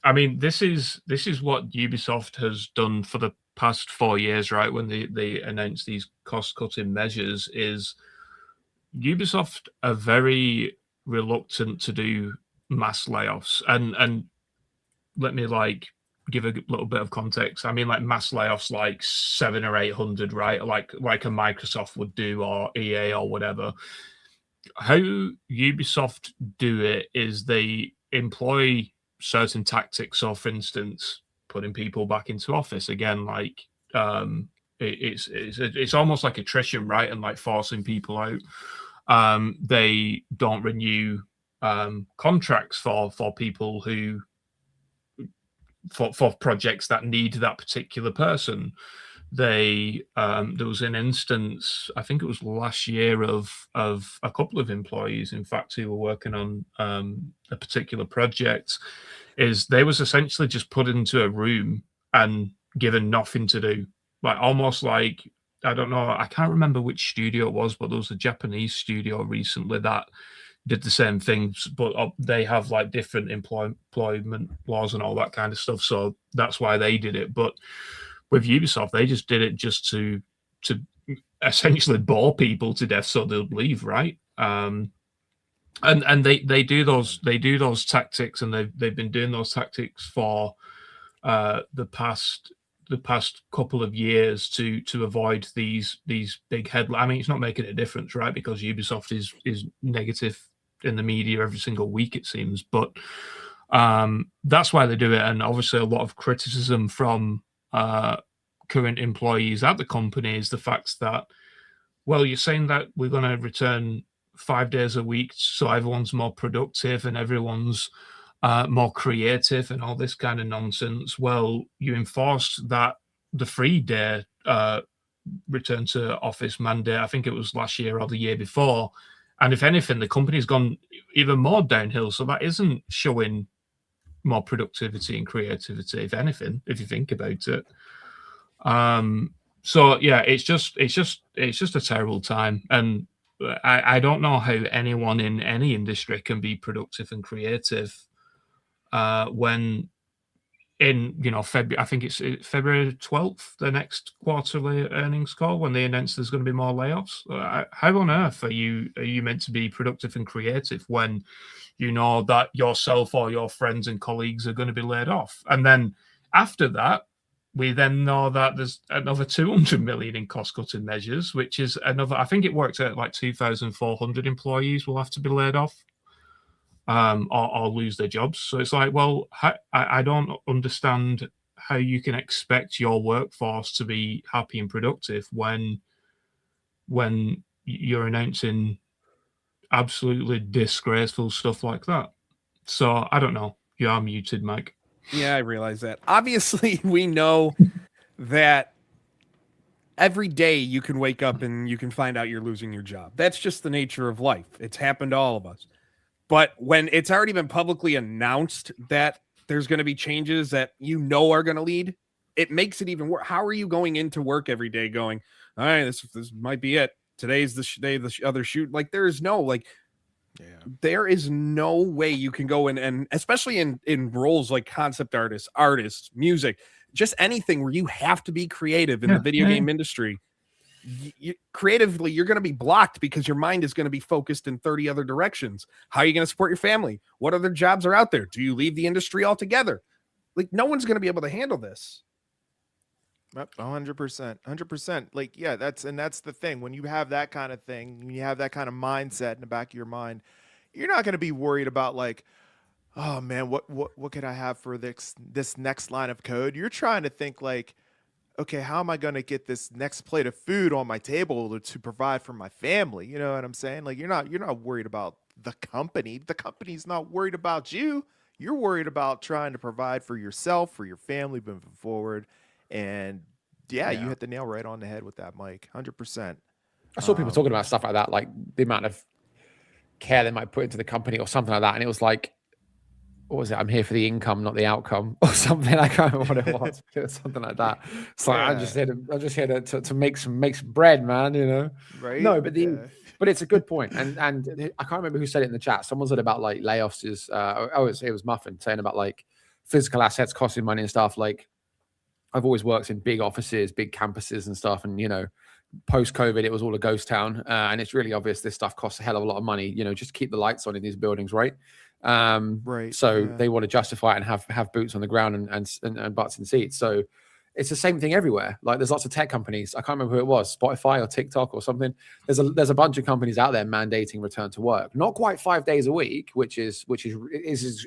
I mean, this is what Ubisoft has done for the past 4 years, right? When they announced these cost-cutting measures, is Ubisoft are very reluctant to do mass layoffs. And let me like give a little bit of context. I mean, like mass layoffs, like 700 or 800, right? Like a Microsoft would do, or EA or whatever. How Ubisoft do it is they employ certain tactics. So, for instance, putting people back into office again, like it's almost like attrition, right? And like forcing people out. They don't renew contracts for people who for projects that need that particular person. They there was an instance, I think it was last year, of a couple of employees, in fact, who were working on a particular project. Is they was essentially just put into a room and given nothing to do, like almost like, I don't know, I can't remember which studio it was, but there was a Japanese studio recently that did the same things, but they have like different employment laws and all that kind of stuff. So that's why they did it. But with Ubisoft, they just did it just to essentially bore people to death so they'll leave, right? And they do those tactics, and they've been doing those tactics for the past couple of years to avoid these big headlines. I mean, it's not making a difference, right? Because Ubisoft is negative in the media every single week, it seems. But that's why they do it. And obviously a lot of criticism from current employees at the company is the fact that, well, you're saying that we're going to return 5 days a week so everyone's more productive and everyone's more creative and all this kind of nonsense. Well, you enforced that the 3-day return to office mandate, I think it was last year or the year before. And if anything, the company's gone even more downhill. So that isn't showing more productivity and creativity, if anything, if you think about it. So yeah, it's just a terrible time. And I don't know how anyone in any industry can be productive and creative when in February, I think it's February 12th, the next quarterly earnings call, when they announce there's going to be more layoffs. How on earth are you meant to be productive and creative when you know that yourself or your friends and colleagues are going to be laid off? And then after that, we then know that there's another 200 million in cost-cutting measures, which is another, I think it works out like 2,400 employees will have to be laid off or lose their jobs. So it's like, well, I don't understand how you can expect your workforce to be happy and productive when you're announcing absolutely disgraceful stuff like that. So I don't know. You are muted, Mike. Yeah, I realize that. Obviously, we know that every day you can wake up and you can find out you're losing your job. That's just the nature of life. It's happened to all of us. But when it's already been publicly announced that there's going to be changes that are going to lead, it makes it even worse. How are you going into work every day going, all right, this might be it. Today's the day the other shoot. Like, there is no, like, there is no way you can go in, and especially in roles like concept artists, music, just anything where you have to be creative in the video game industry. Creatively, you're going to be blocked because your mind is going to be focused in 30 other directions. How are you going to support your family? What other jobs are out there? Do you leave the industry altogether? Like, no one's going to be able to handle this. 100%. Like, yeah, that's the thing. When you have that kind of thing, when you have that kind of mindset in the back of your mind, you're not going to be worried about like, oh man, what could I have for this next line of code? You're trying to think like, okay, how am I going to get this next plate of food on my table to provide for my family? You know what I'm saying? Like, you're not worried about the company. The company's not worried about you. You're worried about trying to provide for yourself, for your family moving forward. And yeah, you hit the nail right on the head with that, Mike. 100%. I saw people talking about stuff like that, like the amount of care they might put into the company or something like that. And it was like, what was it? I'm here for the income, not the outcome, or something. I can't remember what it was. It was something like that. It's like, I'm just here to make some bread, man. You know, right? No, but But it's a good point. And I can't remember who said it in the chat. Someone said about like layoffs is it was Muffin saying about like physical assets costing money and stuff. Like I've always worked in big offices, big campuses and stuff. And, you know, post-COVID, it was all a ghost town. And it's really obvious this stuff costs a hell of a lot of money, you know, just keep the lights on in these buildings, right? Right. So they want to justify it and have boots on the ground and butts in seats. So it's the same thing everywhere. Like there's lots of tech companies. I can't remember who it was, Spotify or TikTok or something. There's a bunch of companies out there mandating return to work. Not quite 5 days a week, which is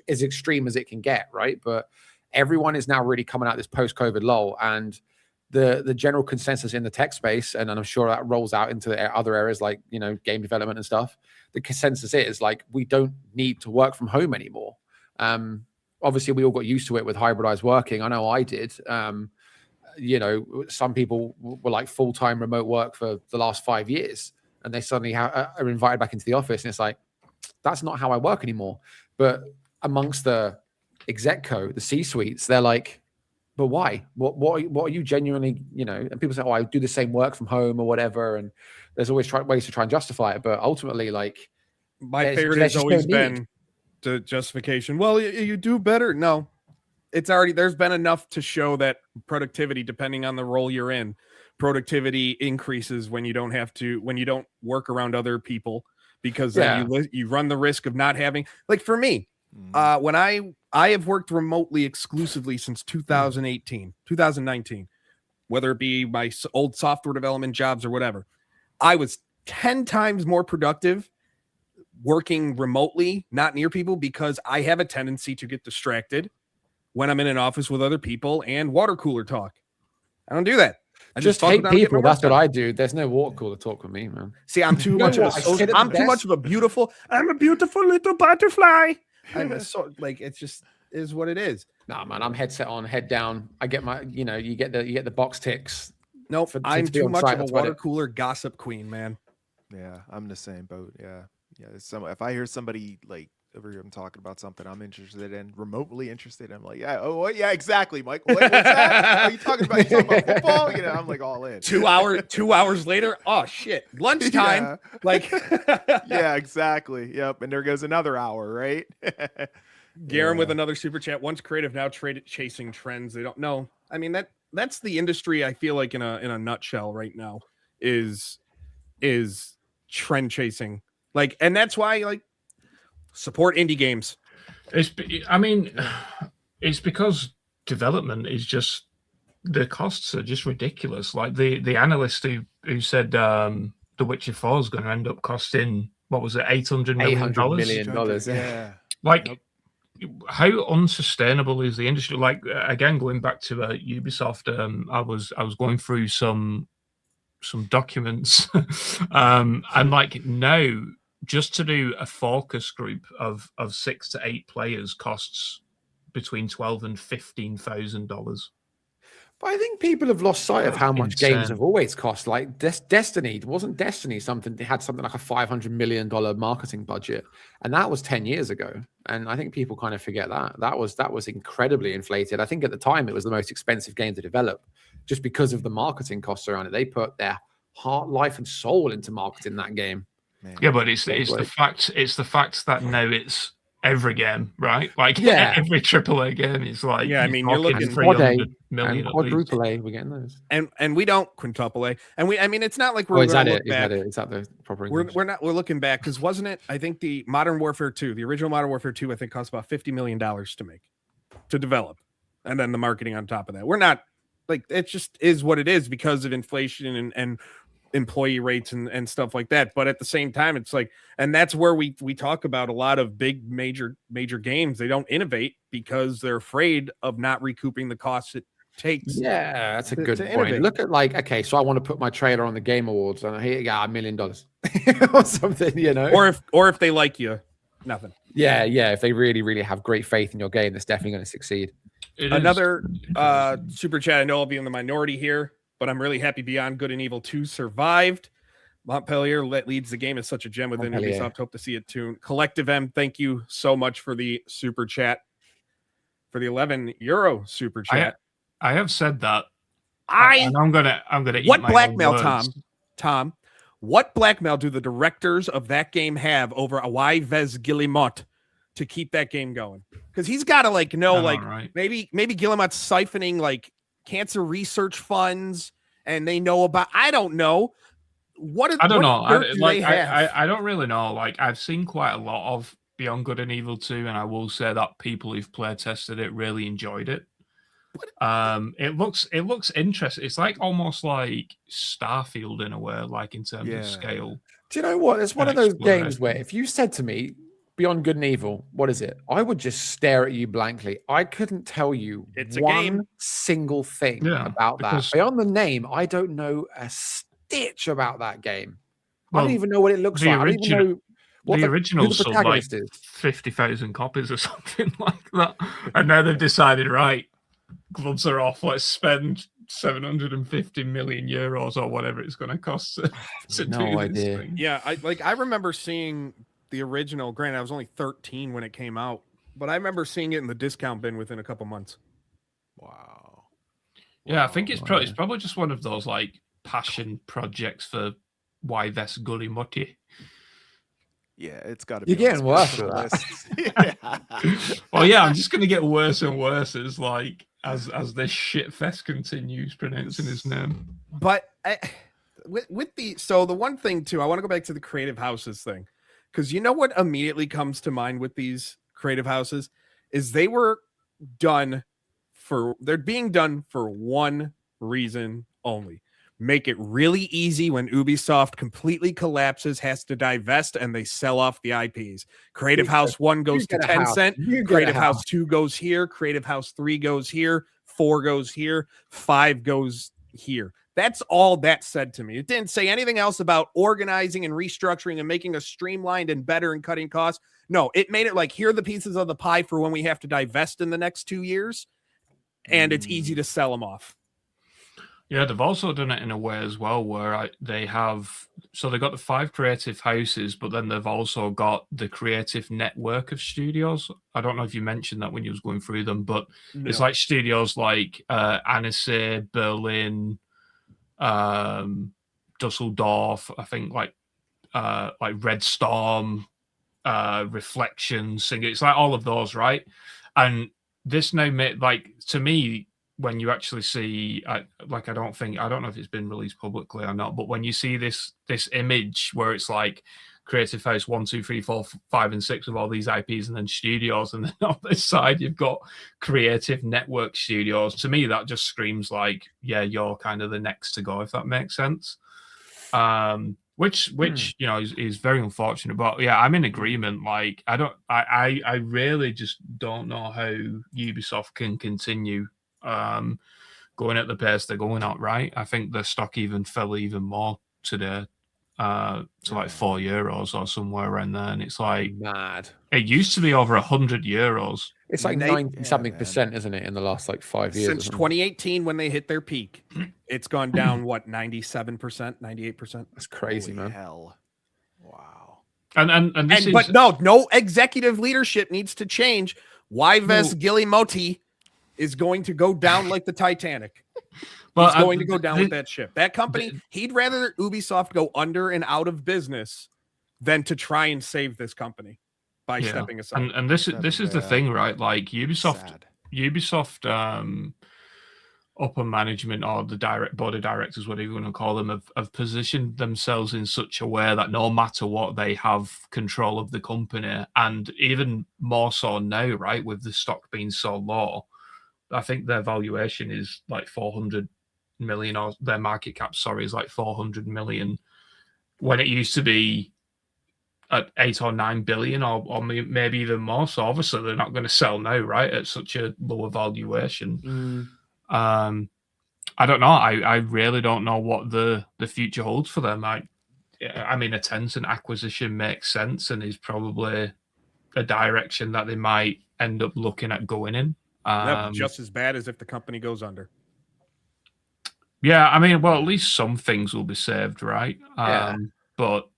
as extreme as it can get, right? But everyone is now really coming out this post-COVID lull, and the general consensus in the tech space, and I'm sure that rolls out into other areas like, you know, game development and stuff. The consensus is like we don't need to work from home anymore. Obviously, we all got used to it with hybridized working. I know I did. You know, some people were like full-time remote work for the last 5 years, and they suddenly are invited back into the office, and it's like, that's not how I work anymore. But amongst the exec-co, the C-suites, they're like, but why? What are you genuinely, you know? And people say, oh, I do the same work from home or whatever, and there's always ways to try and justify it. But ultimately, like, my favorite has always been the justification. Well, you do better. No. It's already, there's been enough to show that productivity, depending on the role you're in, productivity increases when you don't work around other people, because then you run the risk of not having, like for me, when I have worked remotely exclusively since 2019, whether it be my old software development jobs or whatever, I was 10 times more productive working remotely, not near people, because I have a tendency to get distracted when I'm in an office with other people and water cooler talk. I don't do that. I just hate people. That's what I do. There's no water cooler talk with me, man. See, I'm too much of a beautiful little butterfly. I'm so like, it's just is what it is. Nah, man, I'm headset on, head down. I get my, you know, you get the box ticks. Nope, I'm too much of a water cooler gossip queen, man. Yeah, I'm the same boat. Yeah. If I hear somebody like over here, I'm talking about something I'm interested in, remotely interested, I'm like, yeah, exactly, Mike. What's that? Are you talking about football? You know, I'm like all in. 2 hours later, oh shit, lunchtime. Yeah. Like, yeah, exactly. Yep, and there goes another hour, right? Garen with another super chat. Once creative, now chasing trends. They don't know. I mean, that's the industry. I feel like in a nutshell right now is trend chasing. Like, and that's why like support indie games. It's because development is just, the costs are just ridiculous. Like the analyst who said The Witcher 4 is going to end up costing, what was it, $800 million? $800 million. Yeah. Like, how unsustainable is the industry? Like, again, going back to Ubisoft, I was going through some documents, and like now, just to do a focus group of 6 to 8 players costs between $12,000 and $15,000. But I think people have lost sight of how much games have always cost. Like Destiny, wasn't Destiny something? They had something like a $500 million marketing budget, and that was 10 years ago. And I think people kind of forget that was incredibly inflated. I think at the time it was the most expensive game to develop, just because of the marketing costs around it. They put their heart, life, and soul into marketing that game. Man. Yeah, but it's the fact that now it's every game, right? Like every AAA game is like, I mean, you're looking 300 million, quadruple A, we're getting those, and we don't quintuple A, and I mean, it's not like we're going to look back. Is that the proper English? We're looking back, because wasn't it? I think the Modern Warfare 2, the original Modern Warfare 2, I think cost about $50 million to develop, and then the marketing on top of that. We're not like, it just is what it is because of inflation and employee rates and stuff like that. But at the same time, it's like, and that's where we talk about a lot of big major games. They don't innovate because they're afraid of not recouping the costs it takes. Yeah, that's a good point. Innovate. Look at like, okay, so I want to put my trailer on the Game Awards, and here you go, $1 million or something, you know. Or if they like you, nothing. Yeah. If they really have great faith in your game, that's definitely going to succeed. Another super chat. I know I'll be in the minority here, but I'm really happy Beyond Good and Evil 2 survived. Montpellier leads the game as such a gem within Ubisoft. Hope to see it too. Collective M, thank you so much for the super chat, for the €11 super chat. I have said that. I'm gonna eat what my blackmail, own words. Tom? What blackmail do the directors of that game have over Yves Guillemot to keep that game going? Because he's got to like know, like right. maybe Guillemot's siphoning like cancer research funds, and they know about. I don't know. I don't know. I I don't really know. Like I've seen quite a lot of Beyond Good and Evil 2, and I will say that people who've play tested it really enjoyed it. It looks interesting. It's like almost like Starfield in a way, like in terms of scale. Do you know what? It's one of those games where if you said to me, Beyond Good and Evil, what is it? I would just stare at you blankly. I couldn't tell you one single thing about that. Beyond the name, I don't know a stitch about that game. I don't even know what it looks like. I don't even know what the original sold like 50,000 copies or something like that. And now they've decided, right, gloves are off. Let's spend 750 million euros or whatever it's going to cost to do this thing. Yeah, I remember seeing the original. Granted, I was only 13 when it came out, but I remember seeing it in the discount bin within a couple months. Wow. Yeah, I think it's probably just one of those like passion projects for Yves Guillemot. Yeah, it's got to be. You're getting worse with that. Well, yeah, I'm just going to get worse and worse as this shit fest continues pronouncing his name. But with the one thing too, I want to go back to the creative houses thing, because you know what immediately comes to mind with these creative houses is they're being done for one reason only. Make it really easy when Ubisoft completely collapses, has to divest, and they sell off the IPs. Creative House 1 goes to Tencent. Creative House 2 goes here. Creative House 3 goes here. 4 goes here. 5 goes here. That's all that said to me. It didn't say anything else about organizing and restructuring and making us streamlined and better and cutting costs. No, it made it like, here are the pieces of the pie for when we have to divest in the next 2 years, and it's easy to sell them off. Yeah, they've also done it in a way as well where they've got the 5 creative houses, but then they've also got the creative network of studios. I don't know if you mentioned that when you was going through them, but it's like studios like Annecy, Berlin, Dusseldorf, I think like Red Storm, Reflection, Singer. It's like all of those, right? And this now made, like, to me, when you actually see, I don't know if it's been released publicly or not, but when you see this image where it's like Creative House 1, 2, 3, 4, 5, and 6 of all these IPs, and then studios, and then on this side you've got Creative Network Studios. To me, that just screams like, yeah, you're kind of the next to go, if that makes sense. Which you know is very unfortunate. But yeah, I'm in agreement. Like, I really just don't know how Ubisoft can continue going at the pace they're going at, right? I think the stock even fell even more today to like €4 or somewhere around there, and it's like mad. It used to be over €100. It's like 90-something%, isn't it, in the last like 5 years? Since 2018, when they hit their peak, it's gone down 97%, 98%. That's crazy, man. Hell. Wow. But no executive leadership needs to change. Yves Guillemot is going to go down like the Titanic. He's going to go down with that ship. That company, he'd rather Ubisoft go under and out of business than to try and save this company by stepping aside. And this is the thing, right? Like Ubisoft upper management, or the board of directors, whatever you want to call them, have positioned themselves in such a way that no matter what, they have control of the company. And even more so now, right, with the stock being so low, I think their valuation is like 400 million, or their market cap, is like 400 million, when it used to be at 8 or 9 billion, or maybe even more. So obviously they're not going to sell now, right, at such a lower valuation. I don't know. I really don't know what the future holds for them. I mean, a Tencent acquisition makes sense and is probably a direction that they might end up looking at going in. Just as bad as if the company goes under. Yeah, I mean, well, at least some things will be saved, right? But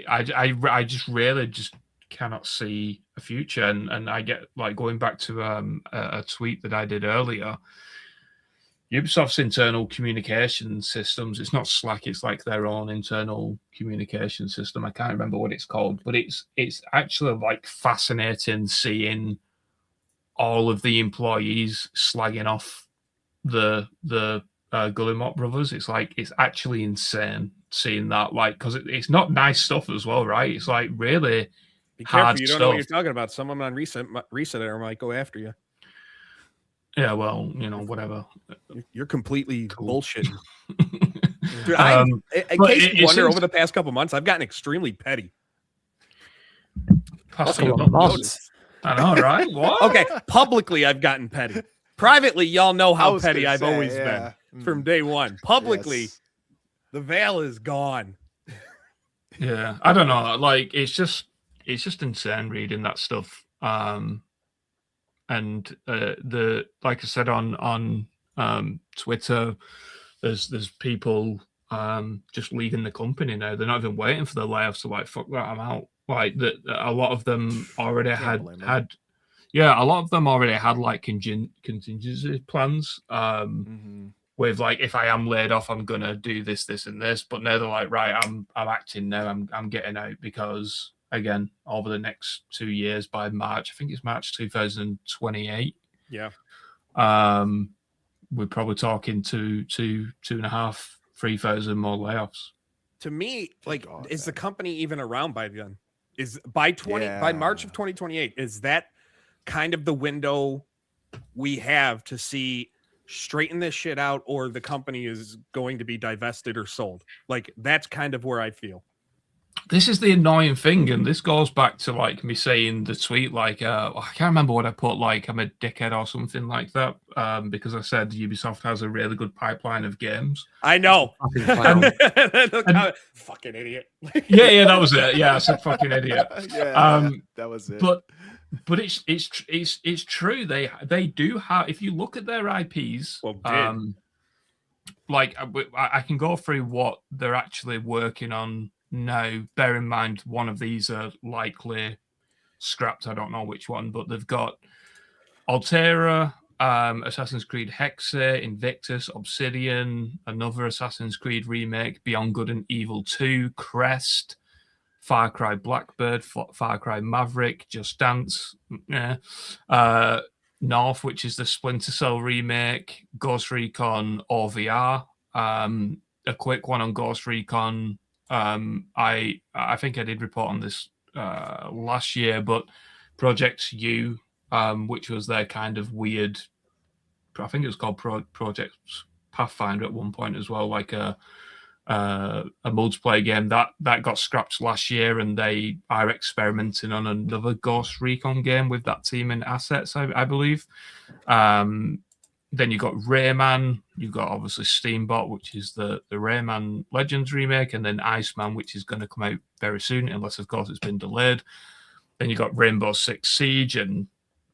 I just really just cannot see a future, and I get, like, going back to a tweet that I did earlier. Ubisoft's internal communication systems, it's not Slack, it's like their own internal communication system. I can't remember what it's called, but it's actually like fascinating seeing all of the employees slagging off the Guillemot brothers. It's like, it's actually insane seeing that, like, because it's not nice stuff as well, right? It's like really be careful, hard you don't stuff. know what you're talking about. Someone on Reset might go after you. Yeah, well, whatever. You're completely Cool. bullshitting. Dude, in case you wonder, over the past couple months, I've gotten extremely petty. That's a lot of months. I know, right? What? Okay, publicly, I've gotten petty. Privately, y'all know how petty I've always yeah. been from day one. Publicly, Yes. the veil is gone. Yeah, I don't know. Like, it's just insane reading that stuff. And like I said on Twitter, there's people just leaving the company now. They're not even waiting for the layoffs to like, fuck that, I'm out. Like a lot of them already had a lot of them already had like contingency plans. With like, if I am laid off, I'm gonna do this, and this. But now they're like, right, I'm acting now. I'm getting out because, again, over the next 2 years, by March, I think it's March 2028. Yeah. We're probably talking 2.5, 3,000 more layoffs. To me, like, is the company even around by then? Is by March of 2028? Is that kind of the window we have to see straighten this shit out, or the company is going to be divested or sold? Like, that's kind of where I feel. This is the annoying thing, and this goes back to like me saying the tweet, like I can't remember what I put, like I'm a dickhead or something like that, because I said Ubisoft has a really good pipeline of games. I know. Fucking idiot. yeah, that was it. Yeah, I said fucking idiot. That was it. But it's true. They do have. If you look at their IPs, like I can go through what they're actually working on now. Bear in mind, one of these are likely scrapped. I don't know which one, but they've got Altera, Assassin's Creed Hexe, Invictus, Obsidian, another Assassin's Creed remake, Beyond Good and Evil 2, Crest, Far Cry Blackbird, Far Cry Maverick, Just Dance, North, which is the Splinter Cell remake, Ghost Recon OVR, a quick one on Ghost Recon. I think I did report on this last year, but Project U, which was their kind of weird, I think it was called Project Pathfinder at one point as well, like a multiplayer game that got scrapped last year, and they are experimenting on another Ghost Recon game with that team and assets, I believe. Then you got Rayman, you got obviously Steambot, which is the Rayman Legends remake, and then Iceman, which is going to come out very soon, unless of course it's been delayed. Then you got Rainbow Six Siege and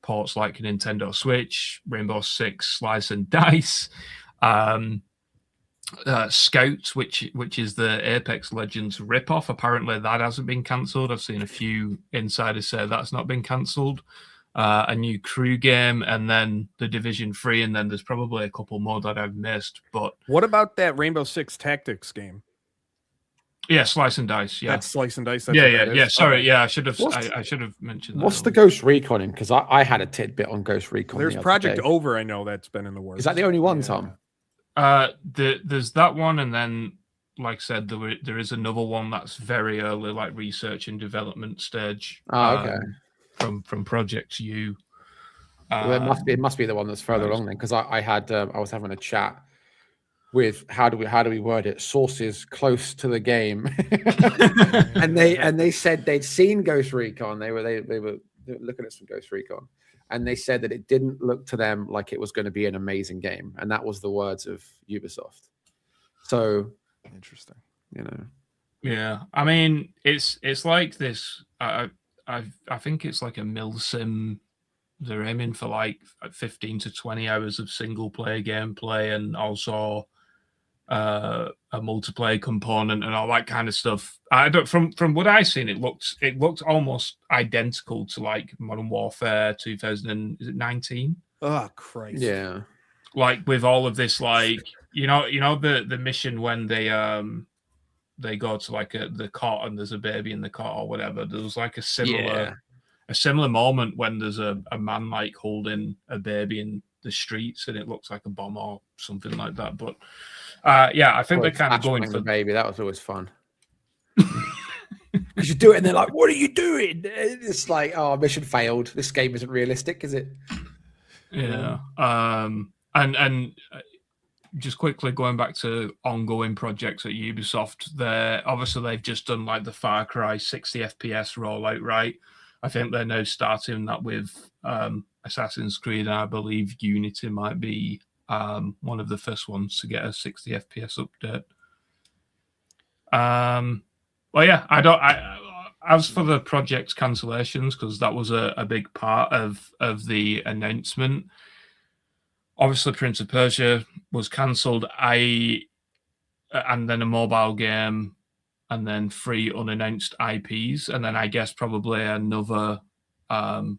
ports like Nintendo Switch, Rainbow Six Slice and Dice, Scout, which is the Apex Legends ripoff. Apparently that hasn't been cancelled. I've seen a few insiders say that's not been cancelled. A new crew game, and then the Division 3, and then there's probably a couple more that I've missed. But what about that Rainbow Six Tactics game? Yeah, Slice and Dice. Yeah, that's Slice and Dice. Yeah. Sorry, I should have mentioned that. What's the Ghost Recon in? Because I had a tidbit on Ghost Recon. There's Project Over. I know that's been in the works. Is that the only one, Tom? There's that one, and then, like I said, there is another one that's very early, like research and development stage. Oh, okay. From Project U. Well, it must be the one that's further along then, because I was having a chat with how do we word it, sources close to the game, and they said they'd seen Ghost Recon. They were looking at some Ghost Recon, and they said that it didn't look to them like it was going to be an amazing game, and that was the words of Ubisoft. So interesting, Yeah, I mean, it's like this. I think it's like a milsim. They're aiming for like 15 to 20 hours of single player gameplay, and also a multiplayer component and all that kind of stuff. I don't from what I've seen, it looked almost identical to like Modern Warfare 2019. Oh Christ! Yeah, like with all of this, like you know the mission when they go to like the cot and there's a baby in the cot or whatever. There was like a similar moment when there's a man like holding a baby in the streets and it looks like a bomb or something like that. But I think they're kind of going for the baby. That was always fun. Because you do it and they're like, "What are you doing?" It's like, "Oh, mission failed. This game isn't realistic, is it?" Yeah. And just quickly going back to ongoing projects at Ubisoft, they've just done like the Far Cry 60 FPS rollout, right? I think they're now starting that with Assassin's Creed, and I believe Unity might be one of the first ones to get a 60 FPS update. Well, yeah, as for the project cancellations, because that was a big part of the announcement. Obviously, Prince of Persia was cancelled. And then a mobile game, and then 3 unannounced IPs, and then I guess probably another game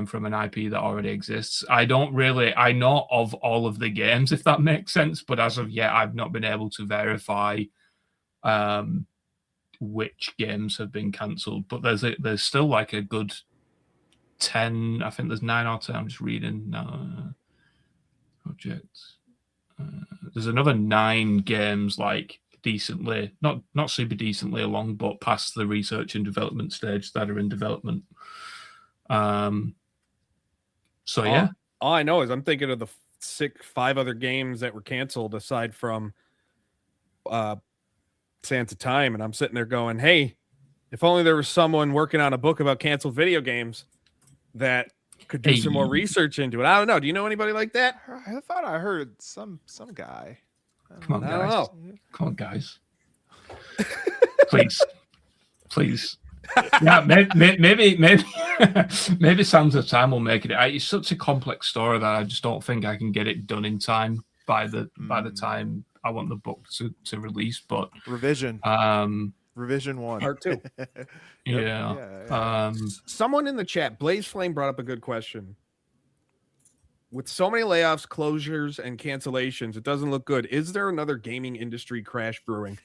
from an IP that already exists. I know of all of the games, if that makes sense, but as of yet, I've not been able to verify which games have been cancelled. But there's still like a good 10. I think there's 9 or 10. I'm just reading projects. There's another 9 games like decently, not super decently along, but past the research and development stage that are in development. So yeah, all I know is I'm thinking of the 5 other games that were canceled aside from Sands of Time, and I'm sitting there going, "Hey, if only there was someone working on a book about canceled video games that could do some more research into it." I don't know. Do you know anybody like that? I thought I heard some guy. Come on, I don't know. Come on, guys. Please. Yeah, maybe Sands of Time will make it. It's such a complex story that I just don't think I can get it done in time by the time I want the book to release. But revision 1, part 2. Yeah. Someone in the chat, Blaze Flame, brought up a good question. With so many layoffs, closures, and cancellations, it doesn't look good. Is there another gaming industry crash brewing?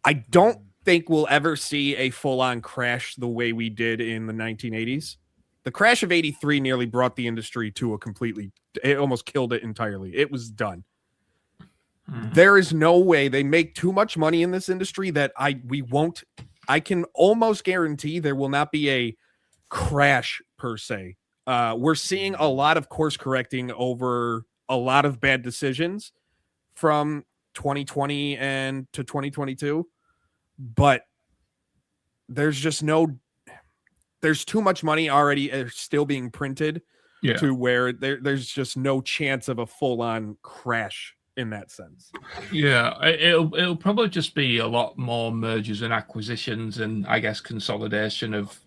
I don't think we'll ever see a full-on crash the way we did in the 1980s. The crash of 83 nearly brought the industry to it almost killed it entirely. It was done. There is no way. They make too much money in this industry that I can almost guarantee there will not be a crash per se. We're seeing a lot of course correcting over a lot of bad decisions from 2020 and to 2022, but there's too much money already still being printed to where there's just no chance of a full-on crash in that sense. Yeah, it'll probably just be a lot more mergers and acquisitions, and I guess consolidation of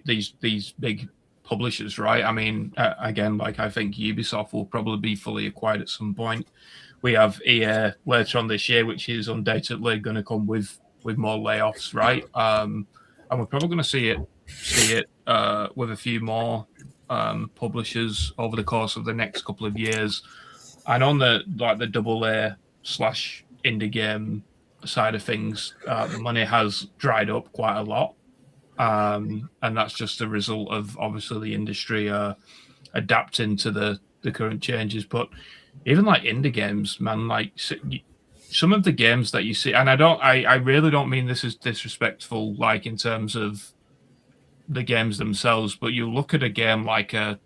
these big publishers, right? I mean, again, like I think Ubisoft will probably be fully acquired at some point. We have EA later on this year, which is undoubtedly going to come with more layoffs, right? And we're probably going to see it with a few more publishers over the course of the next couple of years. And on the AA/indie game side of things, the money has dried up quite a lot. And that's just a result of obviously the industry adapting to the current changes. But even like indie games, man, like some of the games that you see, and I really don't mean this is disrespectful, like in terms of the games themselves, but you look at a game like a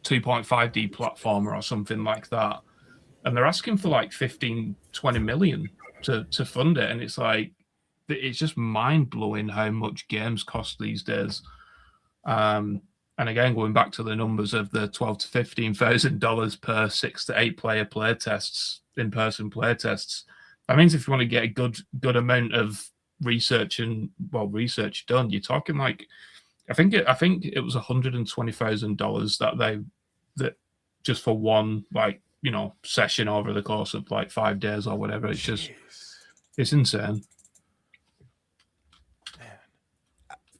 2.5D platformer or something like that, and they're asking for like 15-20 million to fund it, and it's like, it's just mind-blowing how much games cost these days. And again, going back to the numbers of the $12,000 to $15,000 per 6 to 8 player playtests, in-person playtests, that means if you want to get a good amount of research done, you're talking like, I think it was $120,000 that just for one, like, session over the course of like 5 days or whatever. It's just, it's insane.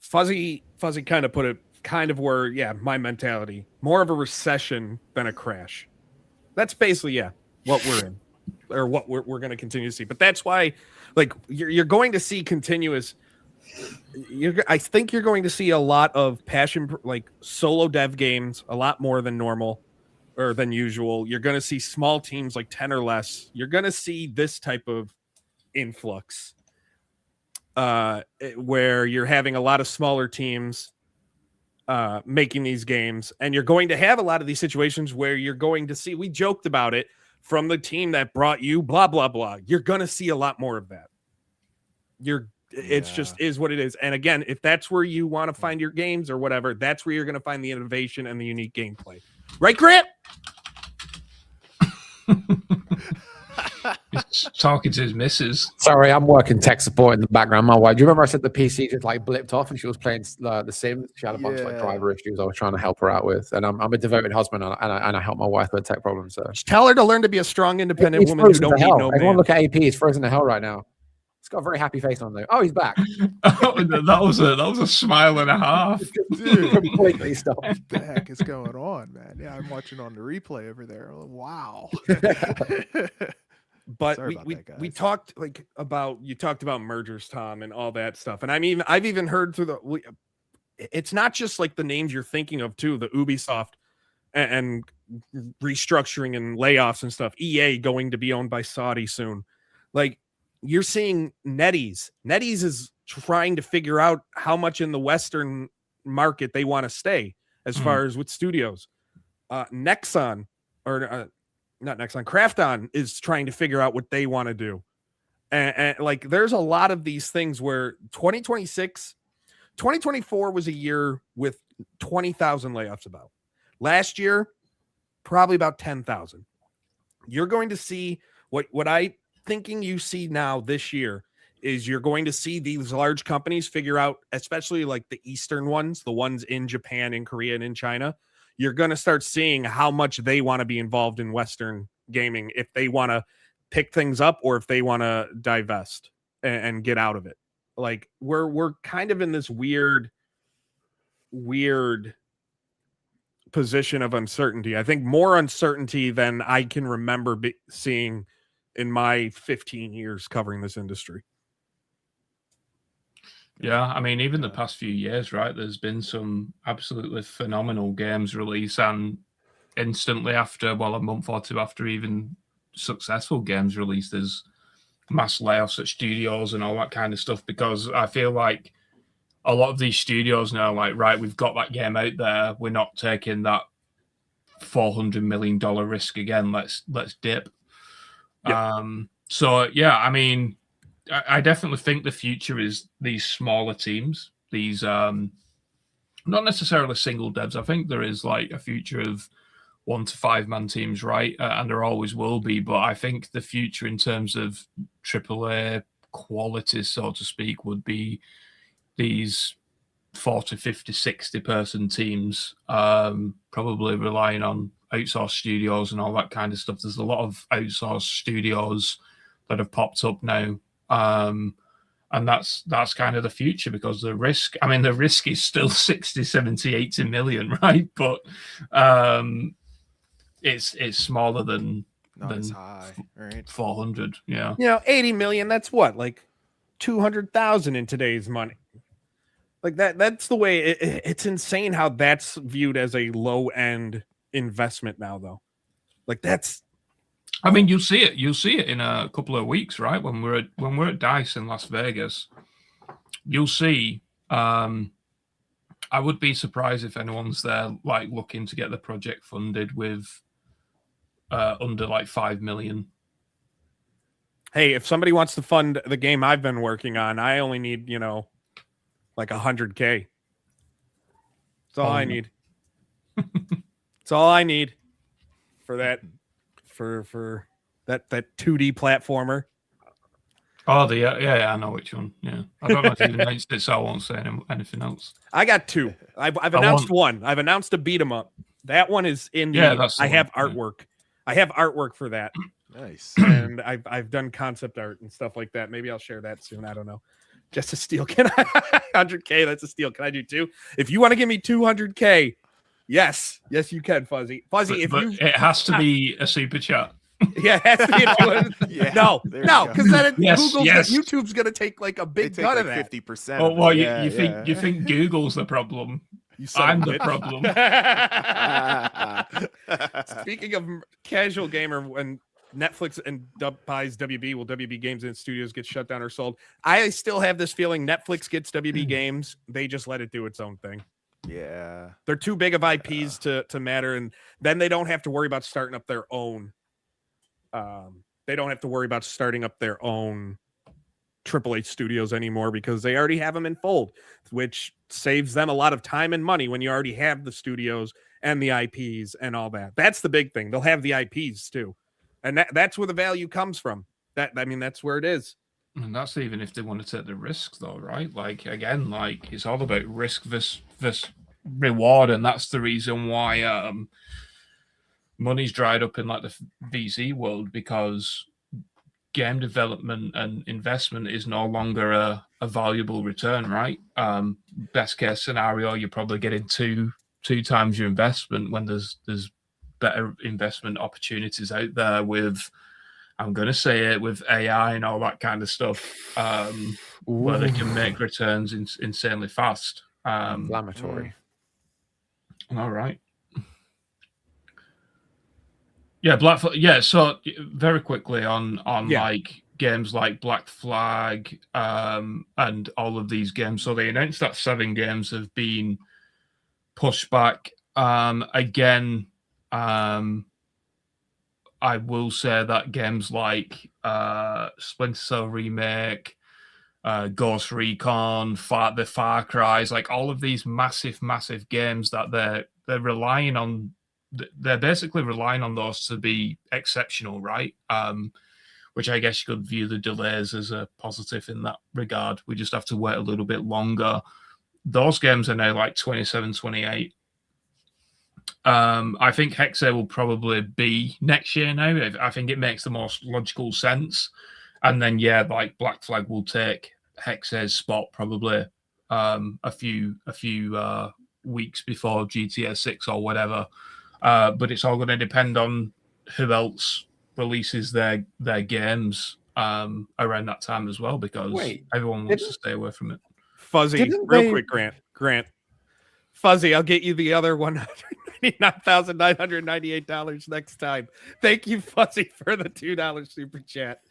Fuzzy kind of put it kind of where, my mentality, more of a recession than a crash. That's basically what we're in, or what we're going to continue to see. But that's why, like, you're going to see continuous. I think you're going to see a lot of passion, like solo dev games, a lot more than normal or than usual. You're going to see small teams like 10 or less. You're going to see this type of influx, where you're having a lot of smaller teams making these games, and you're going to have a lot of these situations where you're going to see, we joked about it, from the team that brought you blah blah blah. You're going to see a lot more of that. It's just is what it is. And again, if that's where you want to find your games or whatever, that's where you're going to find the innovation and the unique gameplay, right, Grant? He's talking to his missus. Sorry, I'm working tech support in the background. My wife. Do you remember I said the PC just like blipped off and she was playing the Sims? She had a bunch of like driver issues I was trying to help her out with, and I'm a devoted husband and I help my wife with tech problems. So just tell her to learn to be a strong, independent woman who don't need no man. Everyone look at AP. He's frozen to hell right now. He's got a very happy face on though. Oh, he's back. that was a smile and a half. Dude, completely stopped. what the heck is going on, man? Yeah, I'm watching on the replay over there. Wow. But we talked you talked about mergers, Tom, and all that stuff. And I've even heard through it's not just like the names you're thinking of too, the Ubisoft and restructuring and layoffs and stuff. EA going to be owned by Saudi soon. Like, you're seeing NetEase. NetEase is trying to figure out how much in the Western market they want to stay as far as with studios. Nexon, or not Nexon, Krafton is trying to figure out what they want to do. And like, there's a lot of these things where 2024 was a year with 20,000 layoffs about. Last year, probably about 10,000. You're going to see what I thinking you see now this year is you're going to see these large companies figure out, especially like the Eastern ones, the ones in Japan, in Korea, and in China. You're going to start seeing how much they want to be involved in Western gaming, if they want to pick things up or if they want to divest and get out of it. Like, we're kind of in this weird position of uncertainty. I think more uncertainty than I can remember seeing in my 15 years covering this industry. Yeah, I mean, even the past few years, right? There's been some absolutely phenomenal games released, and instantly after, well, a month or two after even successful games released, there's mass layoffs at studios and all that kind of stuff, because I feel like a lot of these studios now, like, right, we've got that game out there, we're not taking that $400 million risk again. Let's dip. Yep. So yeah, I mean, I definitely think the future is these smaller teams, these not necessarily single devs. I think there is like a future of 1 to 5 man teams, right? And there always will be. But I think the future in terms of AAA quality, so to speak, would be these 40, 50, 60 person teams, probably relying on outsourced studios and all that kind of stuff. There's a lot of outsourced studios that have popped up now. And that's kind of the future, because the risk is still 60, 70, 80 million, right? But it's smaller than as high, right? 400. Yeah. 80 million, that's what, like 200,000 in today's money. Like that's the way it's insane how that's viewed as a low end investment now, though. Like, that's, I mean, you'll see it in a couple of weeks, right? When we're at DICE in Las Vegas, you'll see. I would be surprised if anyone's there like looking to get the project funded with under like 5 million. Hey, if somebody wants to fund the game I've been working on, I only need, like 100K. That's all I need. That's all I need for that, for that 2D platformer. Oh, I know which one. Yeah, I don't know if you announced it, so I won't say anything else. I got 2. I've announced one. I've announced a beat 'em up. That one is in the. I have artwork. Yeah. I have artwork for that. Nice. And I've done concept art and stuff like that. Maybe I'll share that soon. I don't know. Just a steal. Can I 100K? That's a steal. Can I do 2? If you want to give me 200K, Yes, you can, Fuzzy. Fuzzy, but it has to be a super chat. Yeah, it has to be a Yeah, no, there you go. because then Yes, YouTube's gonna take like a big cut of that. 50%. Oh, well, yeah, you think Google's the problem? I'm the problem. Speaking of casual gamer, when Netflix and buys WB, will WB Games and Studios get shut down or sold? I still have this feeling Netflix gets WB Games. They just let it do its own thing. Yeah. They're too big of IPs to matter, and then they don't have to worry about starting up their own. They don't have to worry about starting up their own AAA studios anymore because they already have them in fold, which saves them a lot of time and money when you already have the studios and the IPs and all that. That's the big thing. They'll have the IPs too. And that's where the value comes from. That's where it is. And that's even if they want to take the risks, though, right? Like, again, like it's all about risk versus reward, and that's the reason why money's dried up in like the VC world, because game development and investment is no longer a valuable return, right? Best case scenario, you're probably getting two times your investment when there's better investment opportunities out there with, I'm going to say it, with AI and all that kind of stuff, where they can make returns insanely fast. Inflammatory. All right. Yeah, so very quickly on like games like Black Flag and all of these games. So they announced that 7 games have been pushed back. Again, I will say that games like Splinter Cell Remake, Ghost Recon, the Far Cries, like all of these massive games that they're relying on. They're basically relying on those to be exceptional, right? Which I guess you could view the delays as a positive in that regard. We just have to wait a little bit longer. Those games are now like 27, 28. I think Hexe will probably be next year now. I think it makes the most logical sense. And then, like Black Flag will take Hexe's spot probably a few weeks before GTA 6 or whatever. But it's all going to depend on who else releases their games around that time as well, because everyone wants to stay away from it. Fuzzy, quick, Grant. Fuzzy, I'll get you the other $199,998 next time. Thank you, Fuzzy, for the $2 super chat.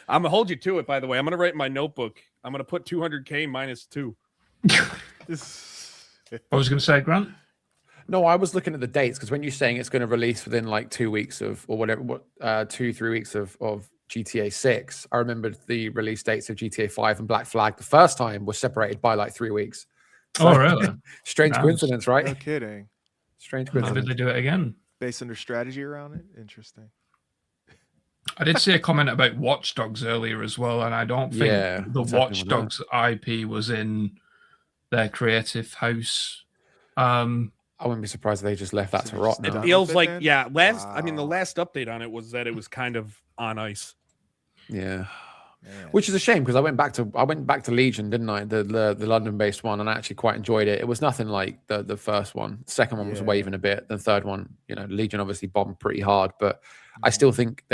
I'm gonna hold you to it, by the way. I'm gonna write in my notebook. I'm gonna put 200K minus 2. I was gonna say, Grant. No, I was looking at the dates, because when you're saying it's going to release within like 2 weeks of, or whatever, 2-3 weeks of GTA 6, I remembered the release dates of GTA 5 and Black Flag the first time were separated by like 3 weeks. So, oh, really? Strange coincidence, right? No kidding. Strange How coincidence. did they do it again? Based on their strategy around it? Interesting. I did see a comment about Watch Dogs earlier as well, and I don't think the Watch Dogs IP was in their creative house. I wouldn't be surprised if they just left that to rot now. It feels like, I mean, the last update on it was that it was kind of on ice. Yeah. Man. Which is a shame, because I went back to Legion, didn't I? The London-based one, and I actually quite enjoyed it. It was nothing like the first one. The second one was waving a bit. The third one, Legion obviously bombed pretty hard, but I still think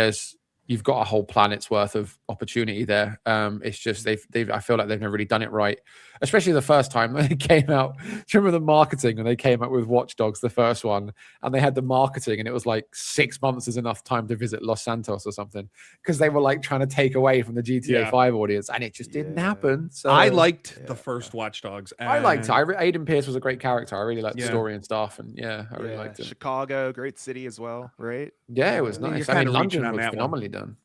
you've got a whole planet's worth of opportunity there. It's just I feel like they've never really done it right, especially the first time when they came out. Do you remember the marketing when they came out with Watch Dogs, the first one, and they had the marketing, and it was like 6 months is enough time to visit Los Santos or something, because they were like trying to take away from the GTA 5 audience, and it just didn't happen. So I liked the first Watch Dogs. I liked it. Aiden Pierce was a great character. I really liked the story and stuff, and I really liked it. Chicago, great city as well, right? Yeah, it was nice. I mean, London was phenomenally done.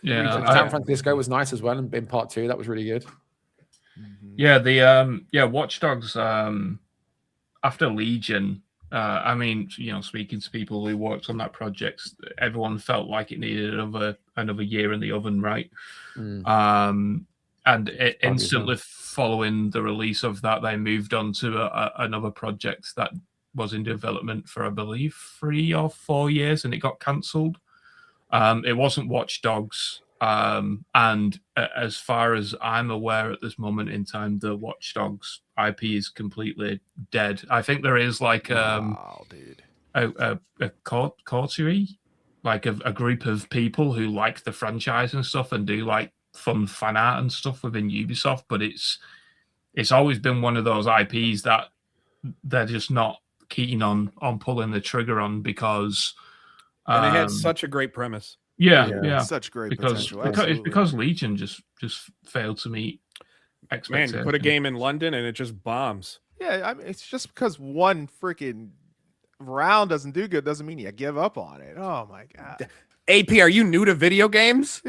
Yeah, San Francisco was nice as well, and in part 2, that was really good. Yeah, the Watch Dogs after Legion. I mean, speaking to people who worked on that project, everyone felt like it needed another year in the oven, right? And instantly following the release of that, they moved on to another project that was in development for, I believe, 3 or 4 years, and it got cancelled. It wasn't Watch Dogs. And as far as I'm aware at this moment in time, the Watch Dogs IP is completely dead. I think there is like wow, dude. a coterie, like a group of people who like the franchise and stuff and do like fun fan art and stuff within Ubisoft, but it's always been one of those IPs that they're just not keen on pulling the trigger on because and it had such a great premise. Yeah. Such great because potential. it's because Legion just failed to meet expectations. Man, you put a game in London and it just bombs. Yeah, I mean, it's just because one freaking round doesn't do good doesn't mean you give up on it. Oh my god. AP, are you new to video games?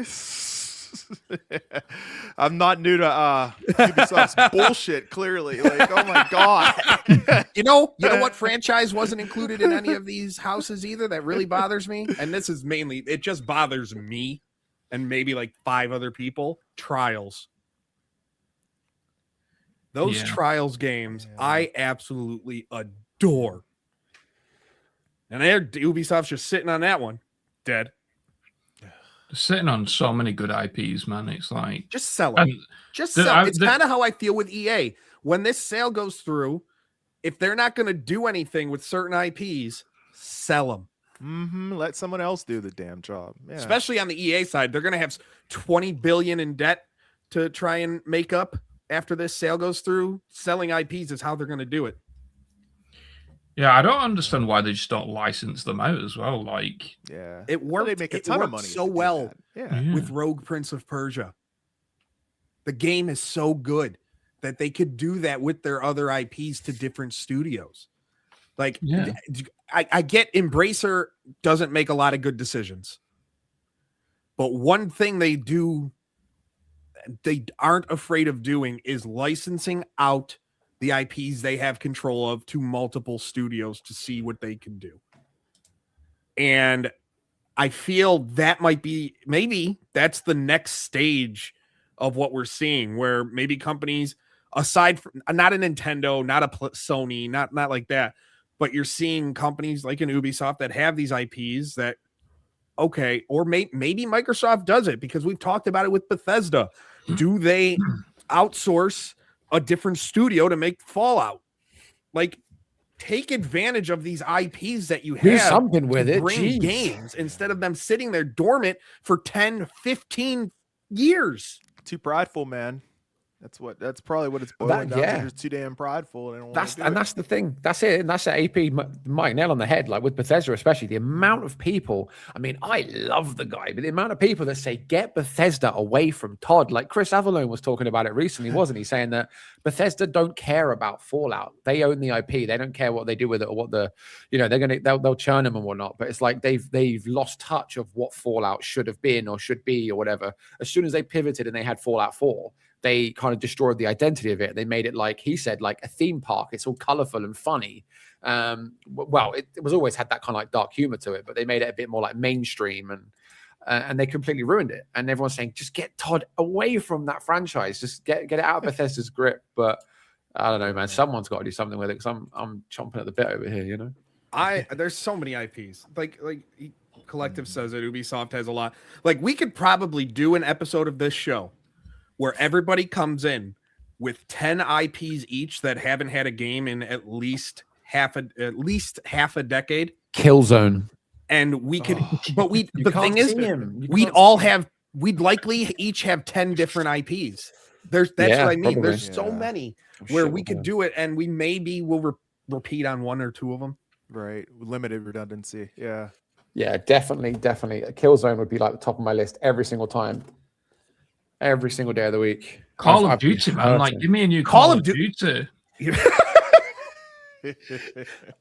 I'm not new to Ubisoft's bullshit, clearly. Like, oh my god. You know what franchise wasn't included in any of these houses either that really bothers me? And this is mainly, it just bothers me and maybe like 5 other people. Trials. Those Trials games, I absolutely adore. And Ubisoft's just sitting on that one. Dead. Sitting on so many good IPs, man. It's like just sell it. It's kind of how I feel with EA. When this sale goes through, if they're not going to do anything with certain IPs, sell them. Let someone else do the damn job. Yeah. Especially on the EA side, they're going to have 20 billion in debt to try and make up after this sale goes through. Selling IPs is how they're going to do it. Yeah, I don't understand why they just don't license them out as well. Like, it worked. They make a ton of money so well with Rogue Prince of Persia. The game is so good that they could do that with their other IPs to different studios. Like, I get Embracer doesn't make a lot of good decisions, but one thing they aren't afraid of doing is licensing out the IPs they have control of to multiple studios to see what they can do. And I feel that maybe that's the next stage of what we're seeing, where maybe companies, aside from not a Nintendo, not a Sony, not like that, but you're seeing companies like an Ubisoft that have these IPs that, okay, or maybe Microsoft does it, because we've talked about it with Bethesda. Do they outsource a different studio to make Fallout? Like, take advantage of these IPs that you have. Do something with it. Bring games instead of them sitting there dormant for 10, 15 years. Too prideful, man. That's probably what it's boiling down to. They're too damn prideful. That's the thing. That's it. And that's the AP Mike nail on the head. Like with Bethesda, especially the amount of people. I mean, I love the guy, but the amount of people that say get Bethesda away from Todd. Like Chris Avalone was talking about it recently, wasn't he? Saying that Bethesda don't care about Fallout. They own the IP. They don't care what they do with it or what they'll churn them and whatnot. But it's like they've lost touch of what Fallout should have been or should be or whatever. As soon as they pivoted and they had Fallout 4. They kind of destroyed the identity of it. They made it, like he said, like a theme park. It's all colorful and funny. Well, it was always had that kind of like dark humor to it, but they made it a bit more like mainstream, and they completely ruined it. And everyone's saying, just get Todd away from that franchise. Just get it out of Bethesda's grip. But I don't know, man. Someone's got to do something with it, because I'm chomping at the bit over here, you know? There's so many IPs. Like Collective says that Ubisoft has a lot. Like, we could probably do an episode of this show where everybody comes in with 10 IPs each that haven't had a game in at least half a decade. Killzone. And we could, but the thing is, we'd likely each have 10 different IPs. That's what I mean. Probably. There's so many where we could do it, and we maybe will repeat on 1 or 2 of them. Right. Limited redundancy. Yeah. Yeah, definitely. Killzone would be like the top of my list every single time. Every single day of the week. Call of Duty, man. Like, give me a new Call of Duty.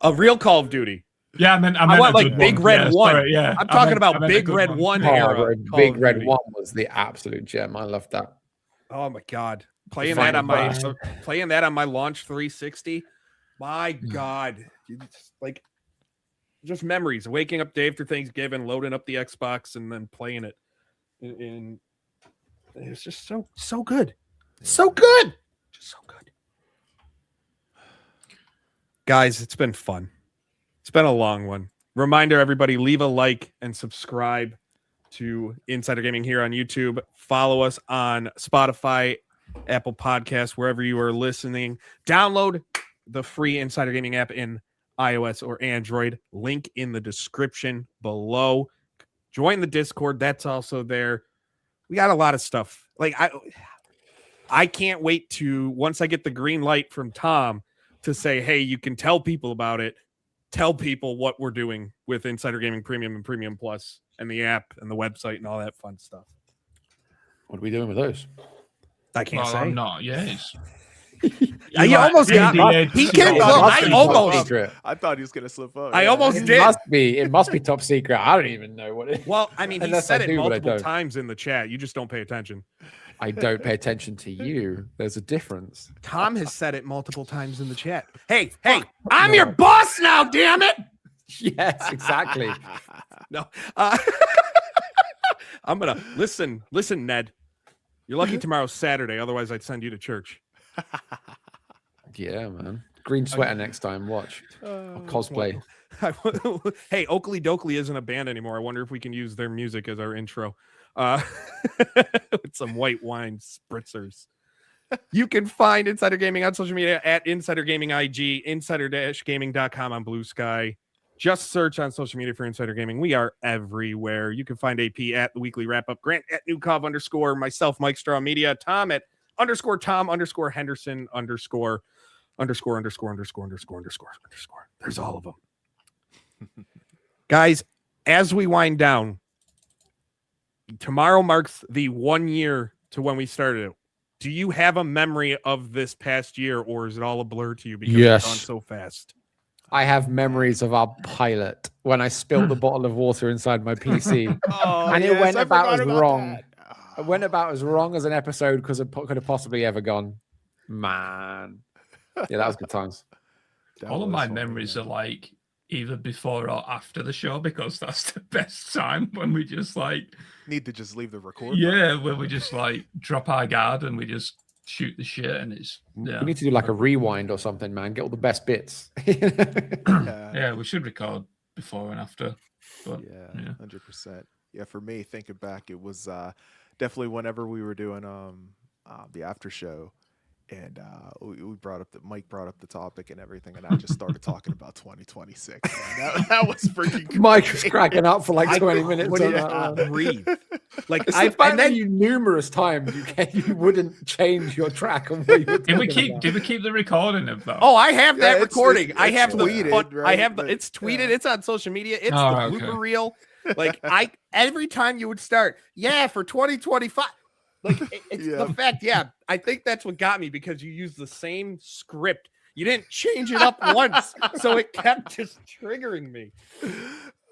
A real Call of Duty. Yeah, I want like Big Red 1. Sorry, I'm talking about Big Red 1 era. Big Red 1 was the absolute gem. I love that. Oh my god. Playing that on my launch 360. My god. Like, just memories. Waking up day after Thanksgiving, loading up the Xbox, and then playing it. It's just so good. So good. Just so good. Guys, it's been fun. It's been a long one. Reminder, everybody, leave a like and subscribe to Insider Gaming here on YouTube. Follow us on Spotify, Apple Podcasts, wherever you are listening. Download the free Insider Gaming app in iOS or Android. Link in the description below. Join the Discord. That's also there. We got a lot of stuff. Like I can't wait to, once I get the green light from Tom to say, hey, you can tell people about it. Tell people what we're doing with Insider Gaming Premium and Premium Plus and the app and the website and all that fun stuff. What are we doing with those? I can't say. I'm not. Yes. You almost got me. He can look. I almost. I thought he was gonna slip up. I almost It did. It must be top secret. I don't even know what it is. Well, I mean, he Unless said I it do, but I multiple don't. times in the chat. You just don't pay attention. I don't pay attention to you. There's a difference. Tom has said it multiple times in the chat. Hey, I'm your boss now, damn it. Yes, exactly. No. I'm going to listen, Ned. You're lucky tomorrow's Saturday. Otherwise, I'd send you to church. Yeah, man. Green sweater next time. Watch. Cosplay. Hey, Oakley Dokley isn't a band anymore. I wonder if we can use their music as our intro. With some white wine spritzers. You can find Insider Gaming on social media at Insider Gaming IG, insider-gaming.com on Blue Sky. Just search on social media for Insider Gaming. We are everywhere. You can find AP at the Weekly Wrap Up, Grant at _, myself, Mike Straw Media, Tom at _Tom_Henderson _. There's all of them. Guys, as we wind down, tomorrow marks the 1 year to when we started it. Do you have a memory of this past year, or is it all a blur to you because it's gone so fast? I have memories of our pilot when I spilled the bottle of water inside my PC. It went about as wrong. It went about as wrong as an episode could have possibly ever gone. Man. Yeah, that was good times. All of my memories are like either before or after the show, because that's the best time when we just like need to just leave the record. Yeah, where we just like drop our guard and we just shoot the shit, and it's We need to do like a rewind or something, man. Get all the best bits. Yeah, we should record before and after. But, 100%. Yeah, for me, thinking back, it was definitely whenever we were doing the after show. And Mike brought up the topic and everything, and I just started talking about 2026. That was freaking. Mike was cracking up for like 20 minutes. Breathe. Like and then you numerous times you wouldn't change your track on what you were Did we keep the recording of that? Oh, I have that recording. It's I have tweeted, the. right? I have the. It's tweeted. It's on social media. It's the blooper reel. Like every time you would start, for 2025. Like it's the fact, I think that's what got me, because you used the same script. You didn't change it up once, so it kept just triggering me.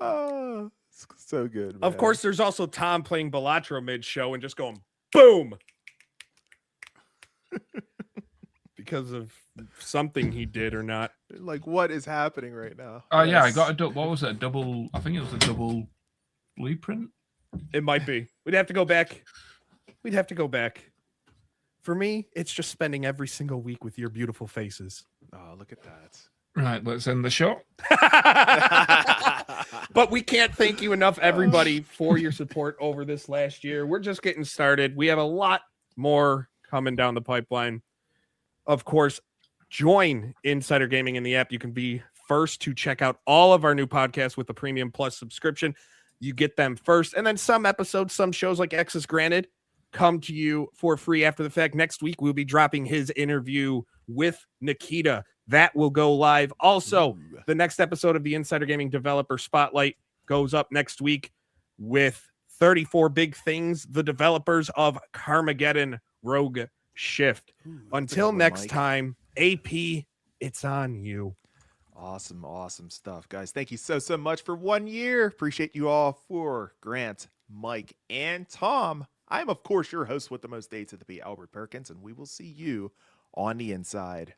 Oh, it's so good. Man. Of course, there's also Tom playing Balatro mid-show and just going boom because of something he did or not. Like, what is happening right now? Oh yeah, I got a what was it? Double. I think it was a double blueprint. It might be. We'd have to go back. For me, it's just spending every single week with your beautiful faces. Oh, look at that. Right, let's end the show. But we can't thank you enough, everybody, for your support over this last year. We're just getting started. We have a lot more coming down the pipeline. Of course, join Insider Gaming in the app. You can be first to check out all of our new podcasts with the Premium Plus subscription. You get them first. And then some episodes, some shows like Hexe's Granted, come to you for free after the fact. Next week, we'll be dropping his interview with Nikita. That will go live. Also, the next episode of the Insider Gaming Developer Spotlight goes up next week with 34 Big Things, the developers of Carmageddon Rogue Shift. Until next time, AP, it's on you. Awesome stuff, guys. Thank you so much for 1 year. Appreciate you all. For Grant, Mike, and Tom, I'm, of course, your host with the most dates at the Albert Perkins, and we will see you on the inside.